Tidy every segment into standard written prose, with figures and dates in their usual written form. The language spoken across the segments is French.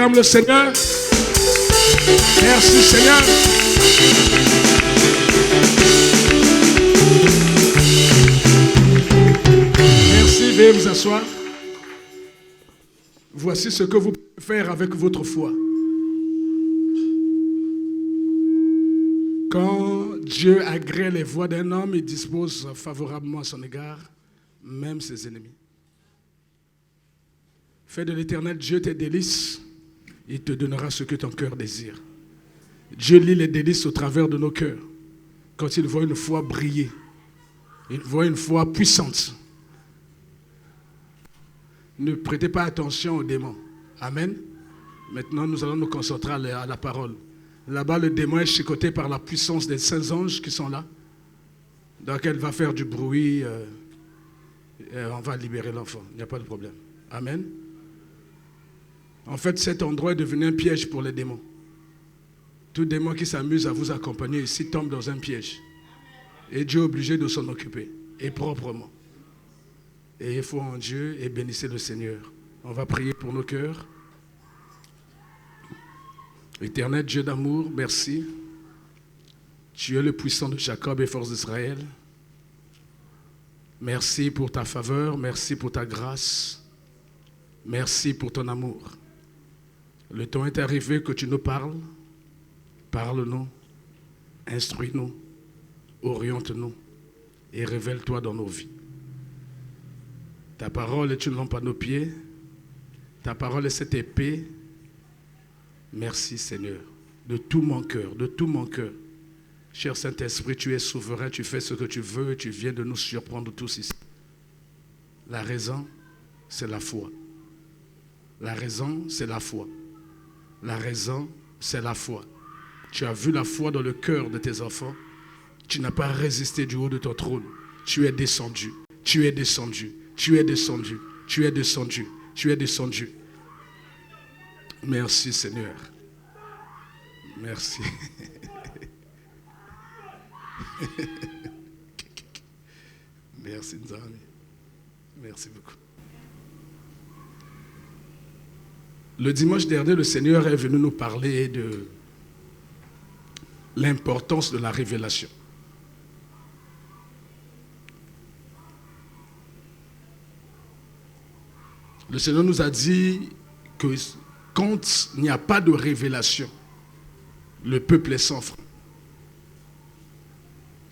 Acclame le Seigneur. Merci Seigneur. Merci, veuillez vous asseoir. Voici ce que vous pouvez faire avec votre foi. Quand Dieu agrée les voies d'un homme, il dispose favorablement à son égard, même ses ennemis. Fais de l'Éternel Dieu tes délices, il te donnera ce que ton cœur désire. Dieu lit les délices au travers de nos cœurs. Quand il voit une foi briller, il voit une foi puissante. Ne prêtez pas attention aux démons. Amen. Maintenant, nous allons nous concentrer à la parole. Là-bas, le démon est chicoté par la puissance des saints anges qui sont là. Donc, elle va faire du bruit. Et on va libérer l'enfant. Il n'y a pas de problème. Amen. En fait, cet endroit est devenu un piège pour les démons. Tout démon qui s'amuse à vous accompagner ici tombe dans un piège. Et Dieu est obligé de s'en occuper. Et proprement. Et il faut en Dieu et bénissez le Seigneur. On va prier pour nos cœurs. Éternel Dieu d'amour, merci. Tu es le puissant de Jacob et force d'Israël. Merci pour ta faveur, merci pour ta grâce. Merci pour ton amour. Le temps est arrivé que tu nous parles. Parle-nous, instruis-nous, oriente-nous et révèle-toi dans nos vies. Ta parole est une lampe à nos pieds. Ta parole est cette épée. Merci Seigneur, de tout mon cœur, de tout mon cœur. Cher Saint-Esprit, tu es souverain, tu fais ce que tu veux et tu viens de nous surprendre tous ici. La raison, c'est la foi. La raison, c'est la foi. La raison, c'est la foi. Tu as vu la foi dans le cœur de tes enfants. Tu n'as pas résisté du haut de ton trône. Tu es descendu, tu es descendu, tu es descendu, tu es descendu, tu es descendu. Merci Seigneur. Merci. Merci Nzami. Merci beaucoup. Le dimanche dernier, le Seigneur est venu nous parler de l'importance de la révélation. Le Seigneur nous a dit que quand il n'y a pas de révélation, le peuple est sans frein.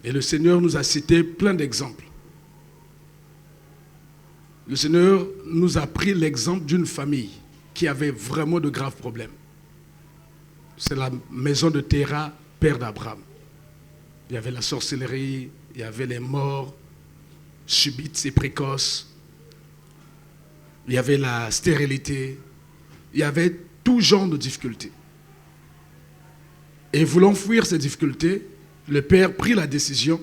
Et le Seigneur nous a cité plein d'exemples. Le Seigneur nous a pris l'exemple d'une famille qui avait vraiment de graves problèmes. C'est la maison de Téra, père d'Abraham. Il y avait la sorcellerie, il y avait les morts subites et précoces, il y avait la stérilité, il y avait tout genre de difficultés. Et voulant fuir ces difficultés, le père prit la décision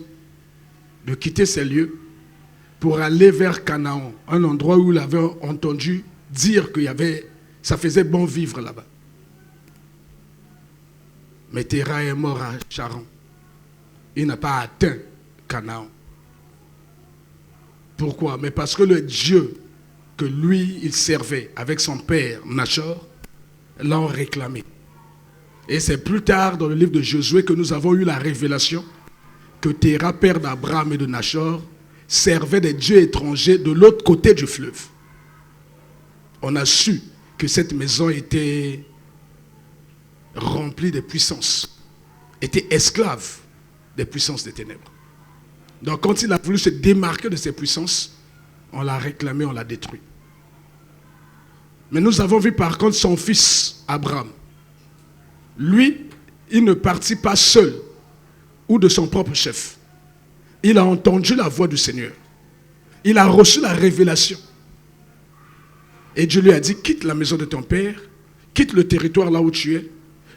de quitter ces lieux pour aller vers Canaan, un endroit où il avait entendu dire que ça faisait bon vivre là-bas. Mais Téra est mort à Charan. Il n'a pas atteint Canaan. Pourquoi? Mais parce que le Dieu que lui, il servait avec son père Nachor, l'a réclamé. Et c'est plus tard dans le livre de Josué que nous avons eu la révélation que Téra, père d'Abraham et de Nachor, servait des dieux étrangers de l'autre côté du fleuve. On a su que cette maison était remplie de puissances, était esclave des puissances des ténèbres. Donc quand il a voulu se démarquer de ces puissances, on l'a réclamé, on l'a détruit. Mais nous avons vu par contre son fils Abraham. Lui, il ne partit pas seul ou de son propre chef. Il a entendu la voix du Seigneur. Il a reçu la révélation. Et Dieu lui a dit, quitte la maison de ton père, quitte le territoire là où tu es,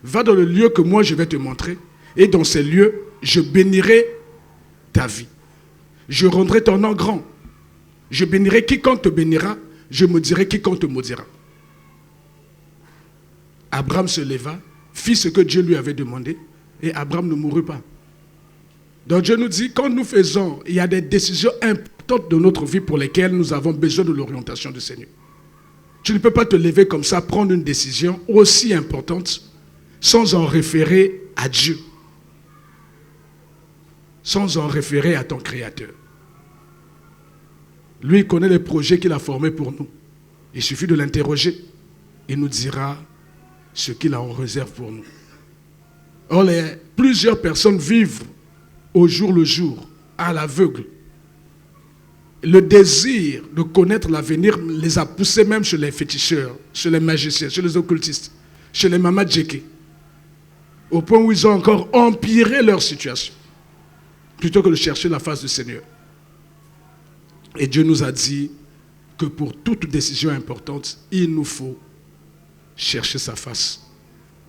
va dans le lieu que moi je vais te montrer, et dans ces lieux, je bénirai ta vie. Je rendrai ton nom grand. Je bénirai quiconque te bénira, je maudirai quiconque te maudira. Abraham se leva, fit ce que Dieu lui avait demandé, et Abraham ne mourut pas. Donc Dieu nous dit, quand nous faisons, il y a des décisions importantes de notre vie pour lesquelles nous avons besoin de l'orientation du Seigneur. Tu ne peux pas te lever comme ça, prendre une décision aussi importante sans en référer à Dieu, sans en référer à ton Créateur. Lui, il connaît les projets qu'il a formés pour nous. Il suffit de l'interroger. Il nous dira ce qu'il a en réserve pour nous. Or, plusieurs personnes vivent au jour le jour, à l'aveugle. Le désir de connaître l'avenir les a poussés même chez les féticheurs, chez les magiciens, chez les occultistes, chez les mamas djeki, au point où ils ont encore empiré leur situation, plutôt que de chercher la face du Seigneur. Et Dieu nous a dit que pour toute décision importante, il nous faut chercher sa face,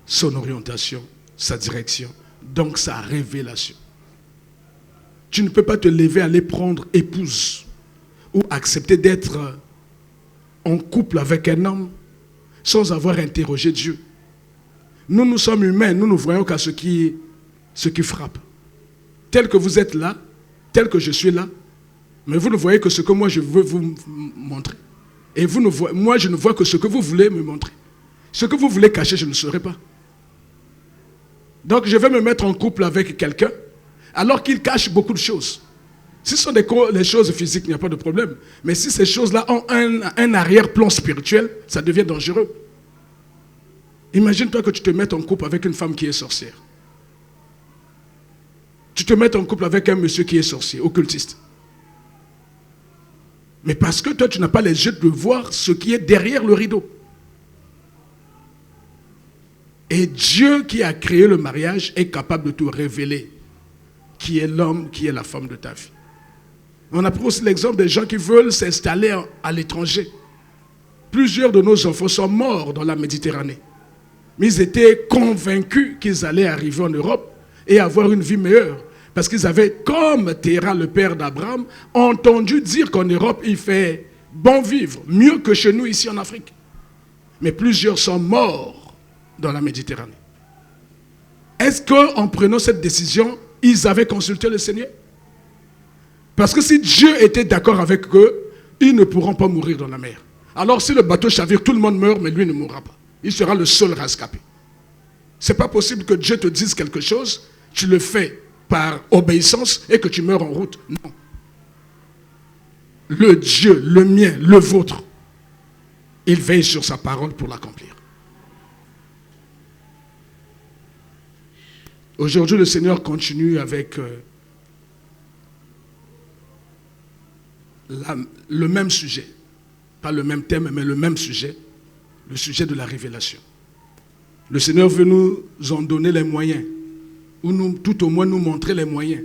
son orientation, sa direction, donc sa révélation. Tu ne peux pas te lever, aller prendre épouse ou accepter d'être en couple avec un homme sans avoir interrogé Dieu. Nous sommes humains, nous ne voyons qu'à ce qui frappe. Tel que vous êtes là, tel que je suis là, mais vous ne voyez que ce que moi je veux vous montrer. Et moi je ne vois que ce que vous voulez me montrer. Ce que vous voulez cacher, je ne saurais pas. Donc je vais me mettre en couple avec quelqu'un alors qu'il cache beaucoup de choses. Si ce sont les choses physiques, il n'y a pas de problème. Mais si ces choses-là ont un arrière-plan spirituel, ça devient dangereux. Imagine-toi que tu te mettes en couple avec une femme qui est sorcière. Tu te mets en couple avec un monsieur qui est sorcier, occultiste. Mais parce que toi, tu n'as pas les yeux de voir ce qui est derrière le rideau. Et Dieu qui a créé le mariage est capable de te révéler qui est l'homme, qui est la femme de ta vie. On a pris aussi l'exemple des gens qui veulent s'installer à l'étranger. Plusieurs de nos enfants sont morts dans la Méditerranée. Mais ils étaient convaincus qu'ils allaient arriver en Europe et avoir une vie meilleure. Parce qu'ils avaient, comme Terah, le père d'Abraham, entendu dire qu'en Europe, il fait bon vivre, mieux que chez nous ici en Afrique. Mais plusieurs sont morts dans la Méditerranée. Est-ce qu'en prenant cette décision, ils avaient consulté le Seigneur? Parce que si Dieu était d'accord avec eux, ils ne pourront pas mourir dans la mer. Alors si le bateau chavire, tout le monde meurt, mais lui ne mourra pas. Il sera le seul rescapé. Ce n'est pas possible que Dieu te dise quelque chose, tu le fais par obéissance et que tu meurs en route. Non. Le Dieu, le mien, le vôtre, il veille sur sa parole pour l'accomplir. Aujourd'hui, le Seigneur continue avec le même sujet. Pas le même thème, mais le même sujet. Le sujet de la révélation. Le Seigneur veut nous en donner les moyens. Ou tout au moins nous montrer les moyens.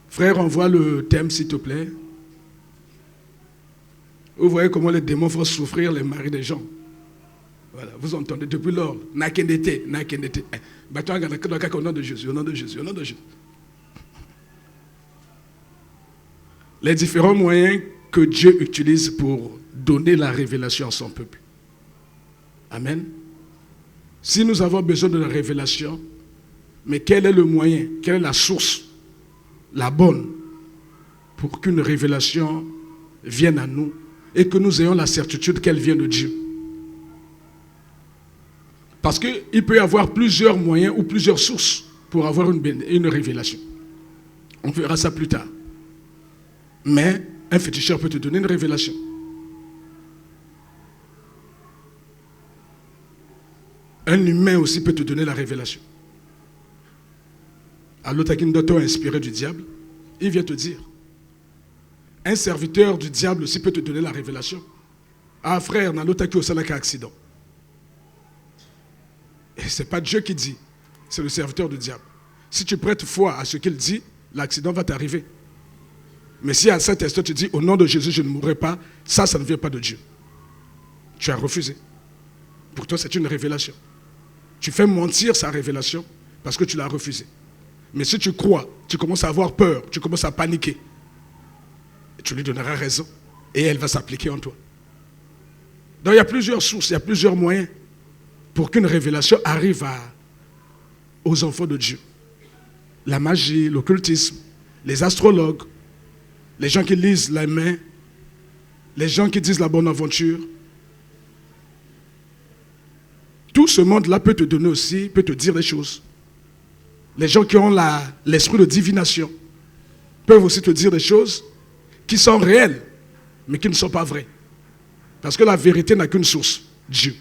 Frère, envoie le thème s'il te plaît. Vous voyez comment les démons font souffrir les maris des gens. Voilà, vous entendez depuis lors. Nakendete, nakendete. Au nom de Jésus, au nom de Jésus, au nom de Jésus. Les différents moyens que Dieu utilise pour donner la révélation à son peuple. Amen. Si nous avons besoin de la révélation, mais quel est le moyen, quelle est la source, la bonne, pour qu'une révélation vienne à nous et que nous ayons la certitude qu'elle vient de Dieu? Parce qu'il peut y avoir plusieurs moyens ou plusieurs sources pour avoir une révélation. On verra ça plus tard. Mais un féticheur peut te donner une révélation. Un humain aussi peut te donner la révélation. Alors, tu as une docteur inspiré du diable, il vient te dire. Un serviteur du diable aussi peut te donner la révélation. Ah frère, dans l'autre qui au salaka accident. Et ce n'est pas Dieu qui dit, c'est le serviteur du diable. Si tu prêtes foi à ce qu'il dit, l'accident va t'arriver. Mais si à cet instant tu dis, au nom de Jésus, je ne mourrai pas, ça ne vient pas de Dieu. Tu as refusé. Pour toi, c'est une révélation. Tu fais mentir sa révélation parce que tu l'as refusé. Mais si tu crois, tu commences à avoir peur, tu commences à paniquer, tu lui donneras raison et elle va s'appliquer en toi. Donc il y a plusieurs sources, il y a plusieurs moyens pour qu'une révélation arrive aux enfants de Dieu. La magie, l'occultisme, les astrologues, les gens qui lisent la main, les gens qui disent la bonne aventure, Tout ce monde-là peut te donner aussi, peut te dire des choses. Les gens qui ont l'esprit de divination peuvent aussi te dire des choses qui sont réelles, mais qui ne sont pas vraies. Parce que la vérité n'a qu'une source, Dieu.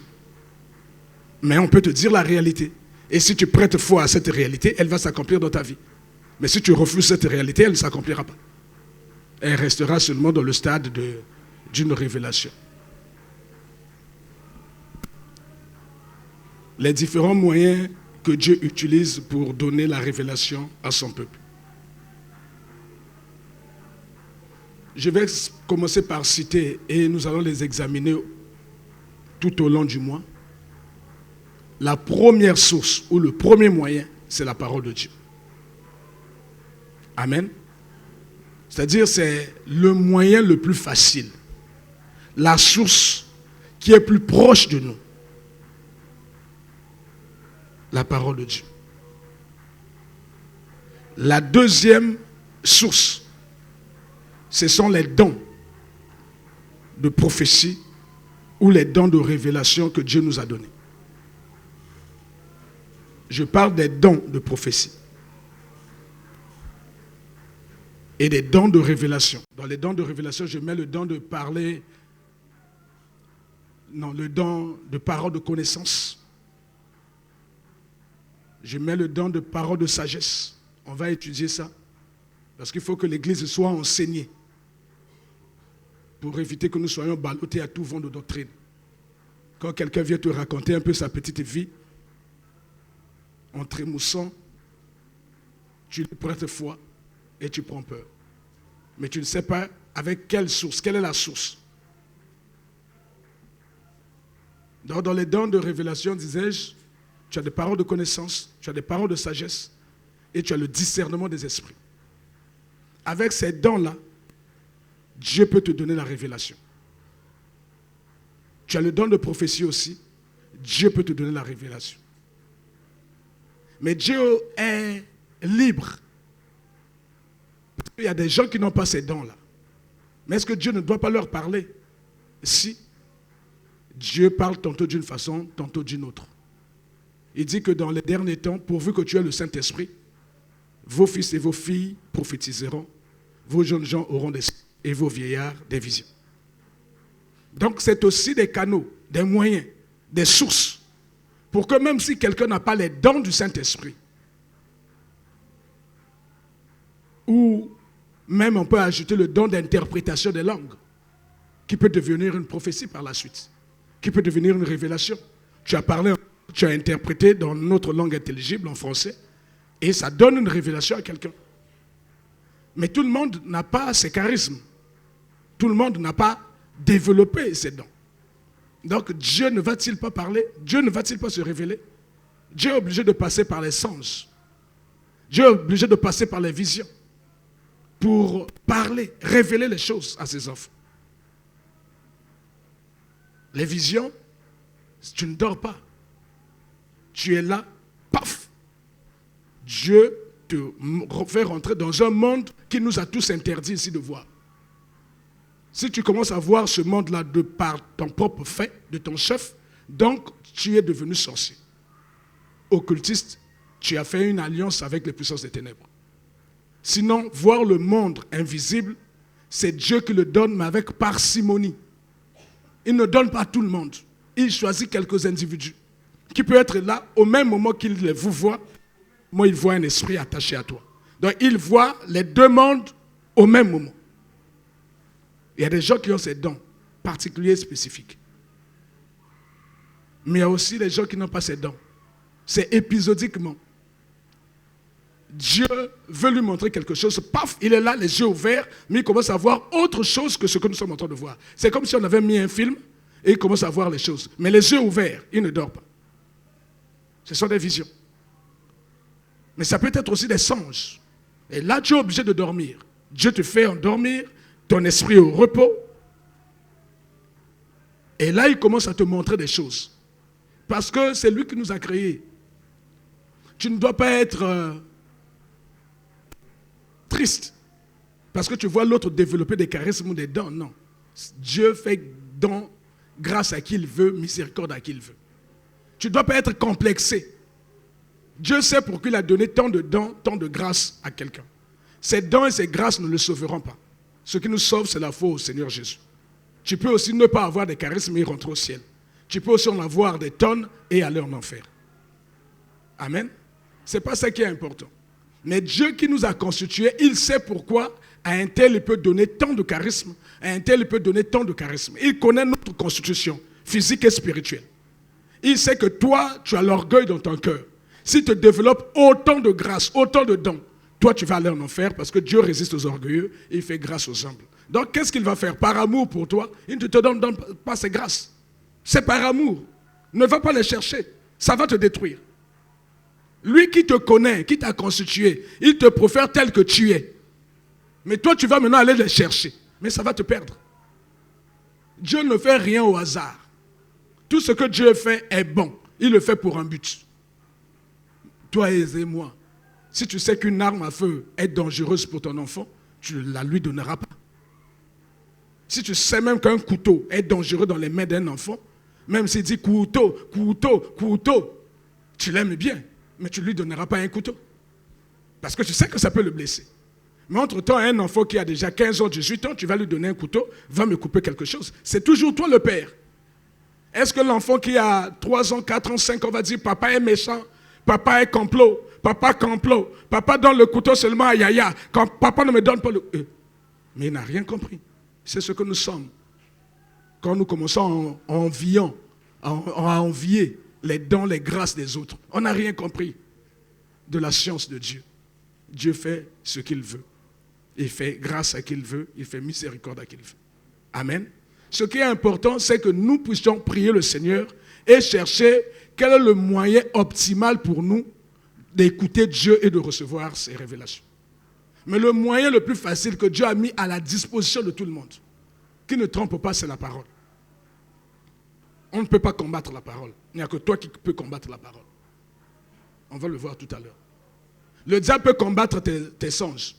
Mais on peut te dire la réalité. Et si tu prêtes foi à cette réalité, elle va s'accomplir dans ta vie. Mais si tu refuses cette réalité, elle ne s'accomplira pas. Elle restera seulement dans le stade d'une révélation. Les différents moyens que Dieu utilise pour donner la révélation à son peuple. Je vais commencer par citer, et nous allons les examiner tout au long du mois. La première source ou le premier moyen, c'est la parole de Dieu. Amen. C'est-à-dire, c'est le moyen le plus facile. La source qui est plus proche de nous. La parole de Dieu. La deuxième source, ce sont les dons de prophétie ou les dons de révélation que Dieu nous a donnés. Je parle des dons de prophétie et des dons de révélation. Dans les dons de révélation, je mets le don de parler, le don de parole de connaissance. Je mets le don de parole de sagesse. On va étudier ça. Parce qu'il faut que l'Église soit enseignée. Pour éviter que nous soyons ballottés à tout vent de doctrine. Quand quelqu'un vient te raconter un peu sa petite vie, en trémoussant, tu lui prêtes foi et tu prends peur. Mais tu ne sais pas avec quelle source, quelle est la source. Donc, dans les dons de révélation, disais-je, tu as des paroles de connaissance, tu as des paroles de sagesse et tu as le discernement des esprits. Avec ces dons-là, Dieu peut te donner la révélation. Tu as le don de prophétie aussi, Dieu peut te donner la révélation. Mais Dieu est libre. Il y a des gens qui n'ont pas ces dons-là. Mais est-ce que Dieu ne doit pas leur parler? Si. Dieu parle tantôt d'une façon, tantôt d'une autre. Il dit que dans les derniers temps, pourvu que tu aies le Saint-Esprit, vos fils et vos filles prophétiseront, vos jeunes gens auront des et vos vieillards des visions. Donc c'est aussi des canaux, des moyens, des sources, pour que même si quelqu'un n'a pas les dons du Saint-Esprit, ou même on peut ajouter le don d'interprétation des langues, qui peut devenir une prophétie par la suite, qui peut devenir une révélation. Tu as parlé, tu as interprété dans notre langue intelligible, en français, et ça donne une révélation à quelqu'un. Mais tout le monde n'a pas ces charismes. Tout le monde n'a pas développé ces dons. Donc Dieu ne va-t-il pas parler? Dieu ne va-t-il pas se révéler? Dieu est obligé de passer par les songes. Dieu est obligé de passer par les visions pour parler, révéler les choses à ses enfants. Les visions, tu ne dors pas. Tu es là, paf! Dieu te fait rentrer dans un monde qui nous a tous interdit ici de voir. Si tu commences à voir ce monde-là de par ton propre fait, de ton chef, donc tu es devenu sorcier. Occultiste, tu as fait une alliance avec les puissances des ténèbres. Sinon, voir le monde invisible, c'est Dieu qui le donne, mais avec parcimonie. Il ne donne pas à tout le monde. Il choisit quelques individus qui peuvent être là au même moment qu'il vous voit. Moi, il voit un esprit attaché à toi. Donc, il voit les deux mondes au même moment. Il y a des gens qui ont ces dons particuliers, spécifiques. Mais il y a aussi des gens qui n'ont pas ces dons. C'est épisodiquement. Dieu veut lui montrer quelque chose. Paf, il est là, les yeux ouverts, mais il commence à voir autre chose que ce que nous sommes en train de voir. C'est comme si on avait mis un film et il commence à voir les choses. Mais les yeux ouverts, il ne dort pas. Ce sont des visions. Mais ça peut être aussi des songes. Et là, tu es obligé de dormir. Dieu te fait endormir, ton esprit au repos. Et là, il commence à te montrer des choses. Parce que c'est lui qui nous a créés. Tu ne dois pas être triste. Parce que tu vois l'autre développer des charismes ou des dons. Non. Dieu fait don grâce à qui il veut, miséricorde à qui il veut. Tu ne dois pas être complexé. Dieu sait pourquoi il a donné tant de dons, tant de grâces à quelqu'un. Ces dons et ces grâces ne le sauveront pas. Ce qui nous sauve, c'est la foi au Seigneur Jésus. Tu peux aussi ne pas avoir des charismes et rentrer au ciel. Tu peux aussi en avoir des tonnes et aller en enfer. Amen. Ce n'est pas ça qui est important. Mais Dieu qui nous a constitués, il sait pourquoi à un tel il peut donner tant de charisme, à un tel il peut donner tant de charisme. Il connaît notre constitution physique et spirituelle. Il sait que toi, tu as l'orgueil dans ton cœur. Si tu développes autant de grâce, autant de dons, toi tu vas aller en enfer parce que Dieu résiste aux orgueilleux et il fait grâce aux humbles. Donc qu'est-ce qu'il va faire? Par amour pour toi, il ne te donne pas ses grâces. C'est par amour. Ne va pas les chercher. Ça va te détruire. Lui qui te connaît, qui t'a constitué, il te préfère tel que tu es. Mais toi, tu vas maintenant aller les chercher. Mais ça va te perdre. Dieu ne fait rien au hasard. Tout ce que Dieu fait est bon. Il le fait pour un but. Toi et moi, si tu sais qu'une arme à feu est dangereuse pour ton enfant, tu ne la lui donneras pas. Si tu sais même qu'un couteau est dangereux dans les mains d'un enfant, même s'il dit couteau, couteau, couteau, tu l'aimes bien, mais tu ne lui donneras pas un couteau. Parce que tu sais que ça peut le blesser. Mais entre-temps, un enfant qui a déjà 15 ans, 18 ans, tu vas lui donner un couteau, va me couper quelque chose. C'est toujours toi le père. Est-ce que l'enfant qui a 3 ans, 4 ans, 5 ans va dire papa est méchant, papa est complot, papa donne le couteau seulement à Yaya, quand papa ne me donne pas le... Mais il n'a rien compris. C'est ce que nous sommes. Quand nous commençons à envier les dons, les grâces des autres, on n'a rien compris de la science de Dieu. Dieu fait ce qu'il veut. Il fait grâce à qui il veut, il fait miséricorde à qui il veut. Amen. Ce qui est important, c'est que nous puissions prier le Seigneur et chercher quel est le moyen optimal pour nous d'écouter Dieu et de recevoir ses révélations. Mais le moyen le plus facile que Dieu a mis à la disposition de tout le monde, qui ne trompe pas, c'est la parole. On ne peut pas combattre la parole. Il n'y a que toi qui peux combattre la parole. On va le voir tout à l'heure. Le diable peut combattre tes songes.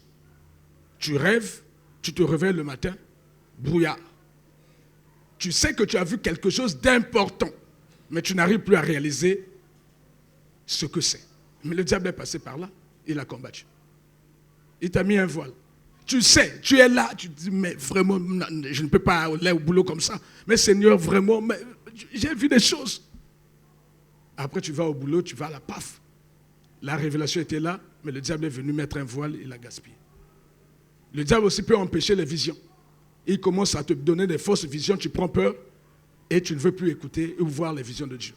Tu rêves, tu te réveilles le matin, brouillard. Tu sais que tu as vu quelque chose d'important, mais tu n'arrives plus à réaliser ce que c'est. Mais le diable est passé par là, il a combattu. Il t'a mis un voile. Tu sais, tu es là, tu te dis, mais vraiment, je ne peux pas aller au boulot comme ça. Mais Seigneur, vraiment, mais j'ai vu des choses. Après, tu vas au boulot, tu vas à la paf. La révélation était là, mais le diable est venu mettre un voile, il l'a gaspillé. Le diable aussi peut empêcher les visions. Il commence à te donner des fausses visions, tu prends peur et tu ne veux plus écouter ou voir les visions de Dieu.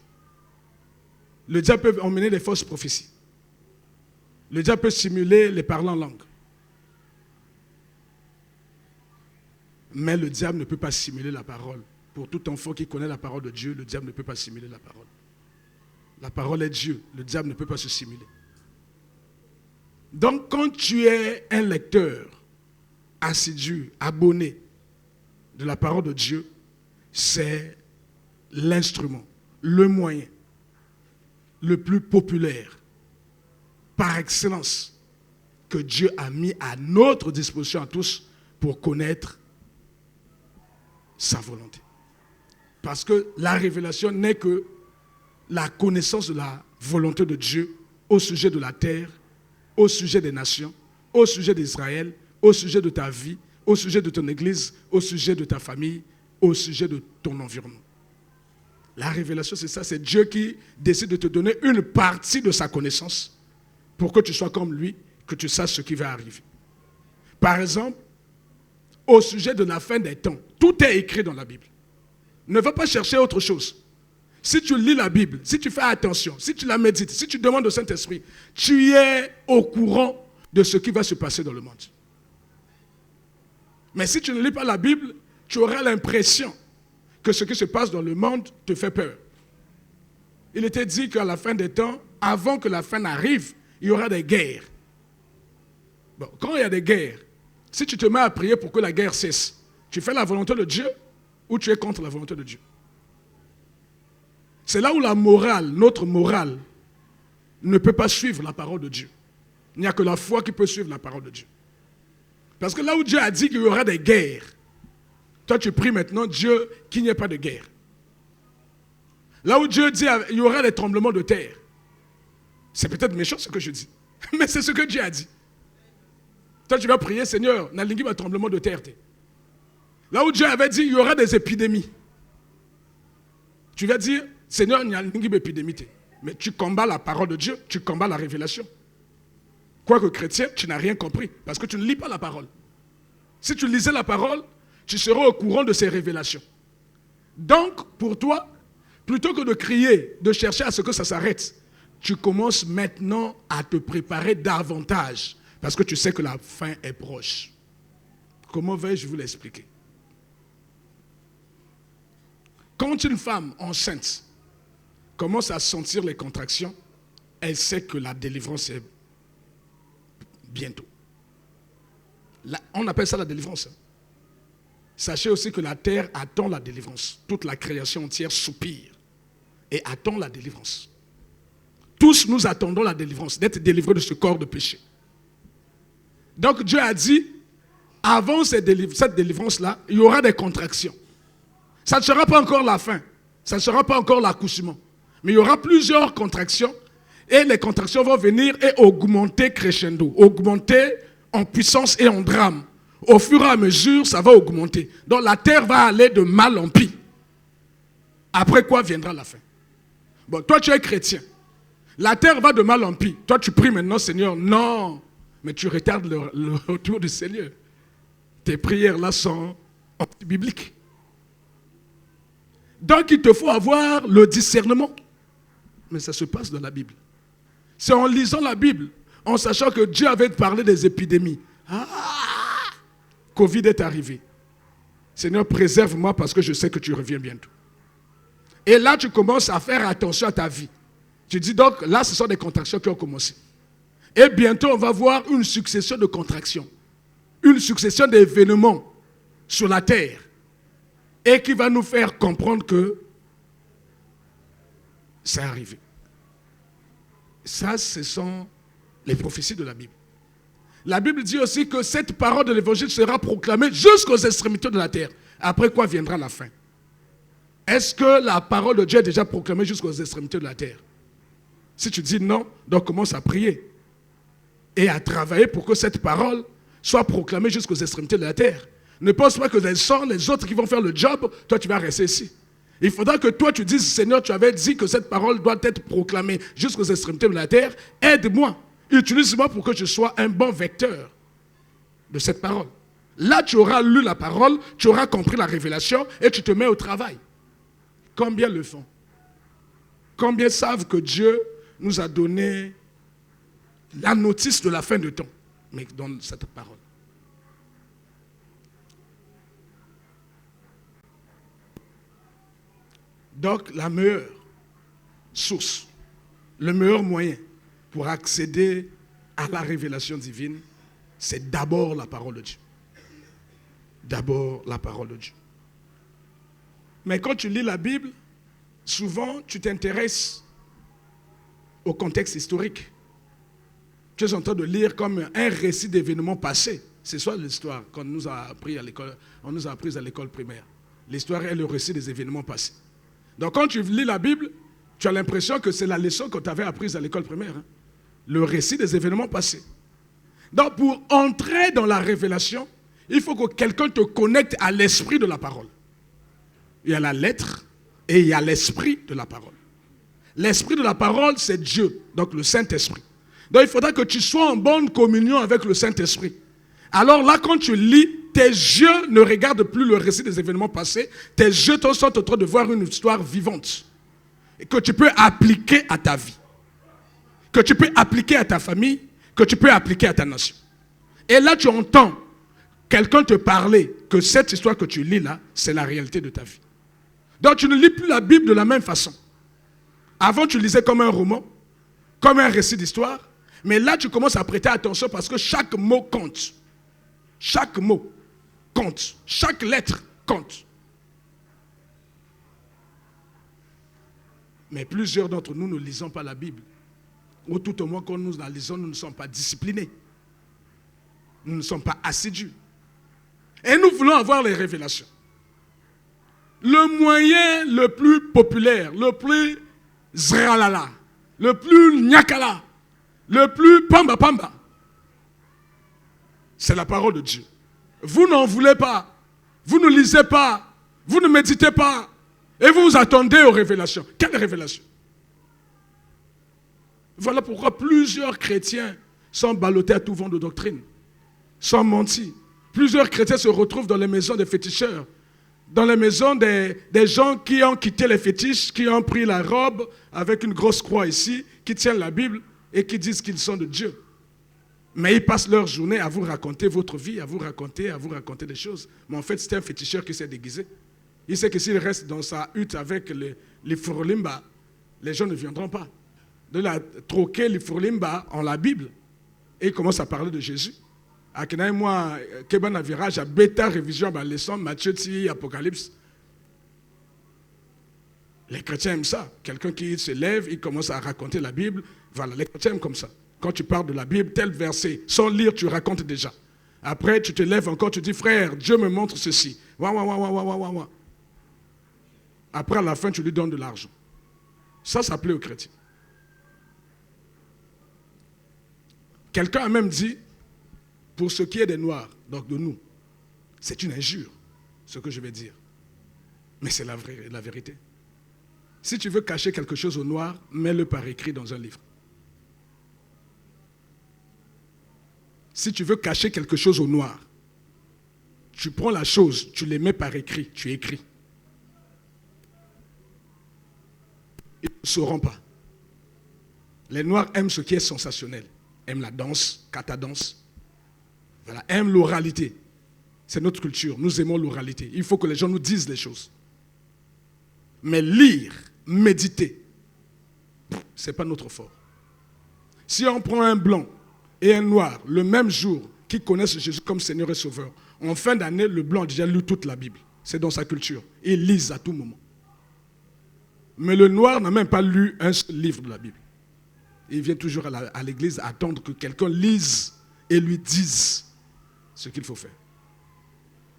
Le diable peut emmener des fausses prophéties. Le diable peut simuler les parlants en langue. Mais le diable ne peut pas simuler la parole. Pour tout enfant qui connaît la parole de Dieu, le diable ne peut pas simuler la parole. La parole est Dieu. Le diable ne peut pas se simuler. Donc, quand tu es un lecteur assidu, abonné de la parole de Dieu, c'est l'instrument, le moyen le plus populaire, par excellence, que Dieu a mis à notre disposition à tous pour connaître sa volonté. Parce que la révélation n'est que la connaissance de la volonté de Dieu au sujet de la terre, au sujet des nations, au sujet d'Israël, au sujet de ta vie, au sujet de ton église, au sujet de ta famille, au sujet de ton environnement. La révélation, c'est ça, c'est Dieu qui décide de te donner une partie de sa connaissance pour que tu sois comme lui, que tu saches ce qui va arriver. Par exemple, au sujet de la fin des temps, tout est écrit dans la Bible. Ne va pas chercher autre chose. Si tu lis la Bible, si tu fais attention, si tu la médites, si tu demandes au Saint-Esprit, tu es au courant de ce qui va se passer dans le monde. Mais si tu ne lis pas la Bible, tu auras l'impression que ce qui se passe dans le monde te fait peur. Il était dit qu'à la fin des temps, avant que la fin n'arrive, il y aura des guerres. Bon, quand il y a des guerres, si tu te mets à prier pour que la guerre cesse, tu fais la volonté de Dieu ou tu es contre la volonté de Dieu? C'est là où la morale, notre morale, ne peut pas suivre la parole de Dieu. Il n'y a que la foi qui peut suivre la parole de Dieu. Parce que là où Dieu a dit qu'il y aura des guerres, toi tu pries maintenant, Dieu, qu'il n'y ait pas de guerre. Là où Dieu dit il y aura des tremblements de terre. C'est peut-être méchant ce que je dis. Mais c'est ce que Dieu a dit. Toi, tu vas prier, Seigneur, nalingi va tremblement de terre. Là où Dieu avait dit, il y aura des épidémies. Tu vas dire, Seigneur, il y a une épidémie. Mais tu combats la parole de Dieu, tu combats la révélation. Quoique chrétien, tu n'as rien compris, parce que tu ne lis pas la parole. Si tu lisais la parole, tu serais au courant de ces révélations. Donc, pour toi, plutôt que de crier, de chercher à ce que ça s'arrête, tu commences maintenant à te préparer davantage, parce que tu sais que la fin est proche. Comment vais-je vous l'expliquer? Quand une femme enceinte commence à sentir les contractions, elle sait que la délivrance est bientôt. On appelle ça la délivrance. Sachez aussi que la terre attend la délivrance. Toute la création entière soupire et attend la délivrance. Tous nous attendons la délivrance, d'être délivrés de ce corps de péché. Donc Dieu a dit, avant cette délivrance-là, il y aura des contractions. Ça ne sera pas encore la fin, ça ne sera pas encore l'accouchement. Mais il y aura plusieurs contractions et les contractions vont venir et augmenter crescendo, augmenter en puissance et en drame. Au fur et à mesure, ça va augmenter. Donc la terre va aller de mal en pis. Après quoi viendra la fin? Bon, toi tu es chrétien. La terre va de mal en pis. Toi tu pries maintenant, Seigneur. Non, mais tu retardes le retour du Seigneur. Tes prières là sont anti-bibliques. Donc il te faut avoir le discernement. Mais ça se passe dans la Bible. C'est en lisant la Bible, en sachant que Dieu avait parlé des épidémies. Covid est arrivé. Seigneur, préserve-moi parce que je sais que tu reviens bientôt. Et là, tu commences à faire attention à ta vie. Tu dis donc, là, ce sont des contractions qui ont commencé. Et bientôt, on va voir une succession de contractions. Une succession d'événements sur la terre. Et qui va nous faire comprendre que c'est arrivé. Ça, ce sont les prophéties de la Bible. La Bible dit aussi que cette parole de l'évangile sera proclamée jusqu'aux extrémités de la terre. Après quoi viendra la fin? Est-ce que la parole de Dieu est déjà proclamée jusqu'aux extrémités de la terre? Si tu dis non, donc commence à prier et à travailler pour que cette parole soit proclamée jusqu'aux extrémités de la terre. Ne pense pas que ce sont les autres qui vont faire le job, toi tu vas rester ici. Il faudra que toi tu dises, Seigneur, tu avais dit que cette parole doit être proclamée jusqu'aux extrémités de la terre. Aide-moi, utilise-moi pour que je sois un bon vecteur de cette parole. Là, tu auras lu la parole, tu auras compris la révélation et tu te mets au travail. Combien le font? Combien savent que Dieu nous a donné la notice de la fin de temps, mais dans cette parole? Donc, la meilleure source, le meilleur moyen pour accéder à la révélation divine, c'est d'abord la parole de Dieu. D'abord la parole de Dieu. Mais quand tu lis la Bible, souvent tu t'intéresses au contexte historique. Tu es en train de lire comme un récit d'événements passés. C'est ça l'histoire qu'on nous a appris à l'école, on nous a appris à l'école primaire. L'histoire est le récit des événements passés. Donc quand tu lis la Bible, tu as l'impression que c'est la leçon que tu avais apprise à l'école primaire. Hein? Le récit des événements passés. Donc pour entrer dans la révélation, il faut que quelqu'un te connecte à l'esprit de la parole. Il y a la lettre et il y a l'esprit de la parole. L'esprit de la parole, c'est Dieu, donc le Saint-Esprit. Donc il faudra que tu sois en bonne communion avec le Saint-Esprit. Alors là, quand tu lis, tes yeux ne regardent plus le récit des événements passés, tes yeux sont en train de voir une histoire vivante et que tu peux appliquer à ta vie, que tu peux appliquer à ta famille, que tu peux appliquer à ta nation. Et là, tu entends quelqu'un te parler que cette histoire que tu lis là, c'est la réalité de ta vie. Donc tu ne lis plus la Bible de la même façon. Avant, tu lisais comme un roman, comme un récit d'histoire, mais là, tu commences à prêter attention parce que chaque mot compte. Chaque mot compte. Chaque lettre compte. Mais plusieurs d'entre nous ne lisons pas la Bible. Ou tout au moins, quand nous la lisons, nous ne sommes pas disciplinés. Nous ne sommes pas assidus. Et nous voulons avoir les révélations. Le moyen le plus populaire, le plus zralala, le plus nyakala, le plus pamba pamba, c'est la parole de Dieu. Vous n'en voulez pas, vous ne lisez pas, vous ne méditez pas, et vous vous attendez aux révélations. Quelles révélations? Voilà pourquoi plusieurs chrétiens sont ballottés à tout vent de doctrine, sont mentis. Plusieurs chrétiens se retrouvent dans les maisons des féticheurs, dans les maisons des gens qui ont quitté les fétiches, qui ont pris la robe avec une grosse croix ici, qui tiennent la Bible et qui disent qu'ils sont de Dieu. Mais ils passent leur journée à vous raconter votre vie, à vous raconter des choses. Mais en fait, c'est un féticheur qui s'est déguisé. Il sait que s'il reste dans sa hutte avec les Furlimba, les gens ne viendront pas. De la troquer les Furlimba en la Bible. Et il commence à parler de Jésus. Akena et moi, Keban virage à bêta révision, leçon, Matthieu, Apocalypse. Les chrétiens aiment ça. Quelqu'un qui se lève, il commence à raconter la Bible. Voilà, les chrétiens aiment comme ça. Quand tu parles de la Bible, tel verset, sans lire, tu racontes déjà. Après, tu te lèves encore, tu dis, frère, Dieu me montre ceci. Après, à la fin, tu lui donnes de l'argent. Ça plaît aux chrétiens. Quelqu'un a même dit, pour ce qui est des Noirs, donc de nous, c'est une injure, ce que je vais dire. Mais c'est la vérité. Si tu veux cacher quelque chose aux Noirs, mets-le par écrit dans un livre. Si tu veux cacher quelque chose aux Noirs, tu prends la chose, tu les mets par écrit, tu écris. Ils ne sauront pas. Les Noirs aiment ce qui est sensationnel. Aiment la danse, kata-danse. Voilà, aiment l'oralité. C'est notre culture. Nous aimons l'oralité. Il faut que les gens nous disent les choses. Mais lire, méditer, ce n'est pas notre fort. Si on prend un blanc et un noir le même jour qui connaissent Jésus comme Seigneur et Sauveur, en fin d'année, le blanc a déjà lu toute la Bible. C'est dans sa culture. Ils lisent à tout moment. Mais le noir n'a même pas lu un seul livre de la Bible. Il vient toujours à l'église attendre que quelqu'un lise et lui dise ce qu'il faut faire.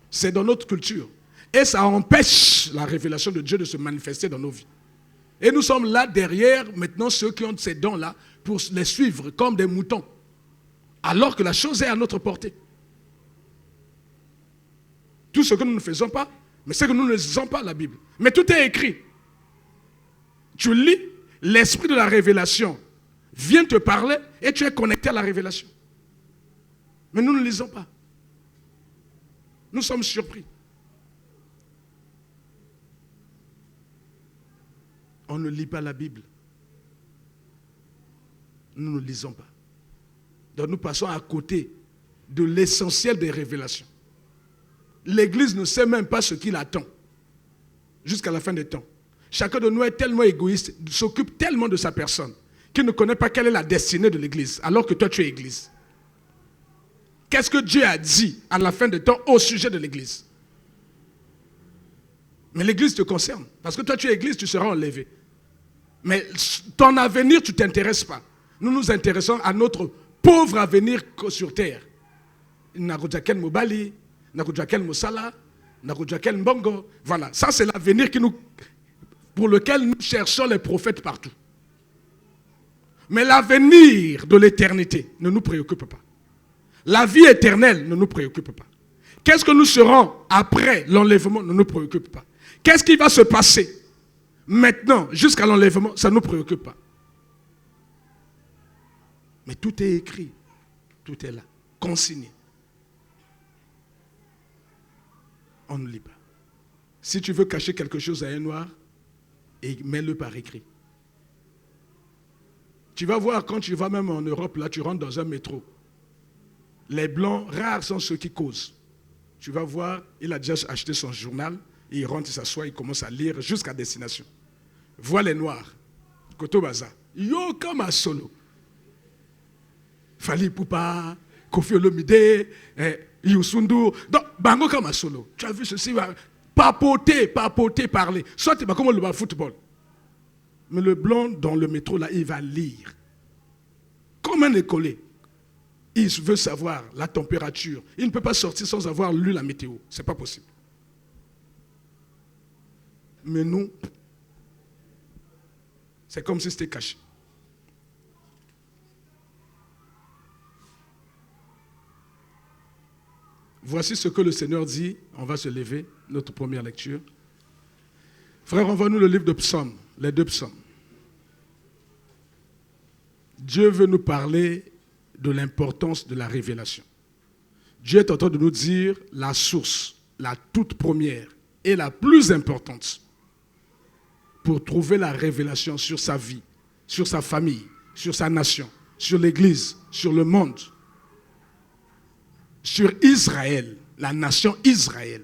C'est dans notre culture. Et ça empêche la révélation de Dieu de se manifester dans nos vies. Et nous sommes là derrière, maintenant, ceux qui ont ces dons-là, pour les suivre comme des moutons. Alors que la chose est à notre portée. Tout ce que nous ne faisons pas, mais c'est que nous ne lisons pas la Bible. Mais tout est écrit. Tu lis, l'esprit de la révélation vient te parler et tu es connecté à la révélation. Mais nous ne lisons pas. Nous sommes surpris. On ne lit pas la Bible. Nous ne lisons pas. Donc nous passons à côté de l'essentiel des révélations. L'Église ne sait même pas ce qu'il attend jusqu'à la fin des temps. Chacun de nous est tellement égoïste, s'occupe tellement de sa personne, qu'il ne connaît pas quelle est la destinée de l'Église, alors que toi tu es Église. Qu'est-ce que Dieu a dit à la fin des temps au sujet de l'Église? Mais l'Église te concerne, parce que toi tu es Église, tu seras enlevé. Mais ton avenir, tu ne t'intéresses pas. Nous nous intéressons à notre pauvre avenir sur terre. Narujaken Mobali, Narujaken Mosala, Narujaken Mbongo. Voilà, ça c'est l'avenir pour lequel nous cherchons les prophètes partout. Mais l'avenir de l'éternité ne nous préoccupe pas. La vie éternelle ne nous préoccupe pas. Qu'est-ce que nous serons après l'enlèvement ne nous préoccupe pas. Qu'est-ce qui va se passer maintenant jusqu'à l'enlèvement, ça ne nous préoccupe pas. Mais tout est écrit, tout est là, consigné. On ne lit pas. Si tu veux cacher quelque chose à un noir, mets-le par écrit. Tu vas voir quand tu vas même en Europe, là tu rentres dans un métro. Les blancs, rares sont ceux qui causent. Tu vas voir, il a déjà acheté son journal, il rentre, il s'assoit, il commence à lire jusqu'à destination. Vois les noirs, Koto Baza, yo comme un solo. Fali Poupa, Kofi Olomide, Youssou. Donc, Bango comme un solo. Tu as vu ceci, papoter, parler. Soit tu vas comme le football. Mais le blanc dans le métro, là, il va lire. Comme un écolier. Il veut savoir la température. Il ne peut pas sortir sans avoir lu la météo. Ce n'est pas possible. Mais nous, c'est comme si c'était caché. Voici ce que le Seigneur dit. On va se lever, notre première lecture. Frère, envoie-nous le livre de Psaumes, les 2 psaumes. Dieu veut nous parler de l'importance de la révélation. Dieu est en train de nous dire la source, la toute première et la plus importante pour trouver la révélation sur sa vie, sur sa famille, sur sa nation, sur l'Église, sur le monde, sur Israël, la nation Israël.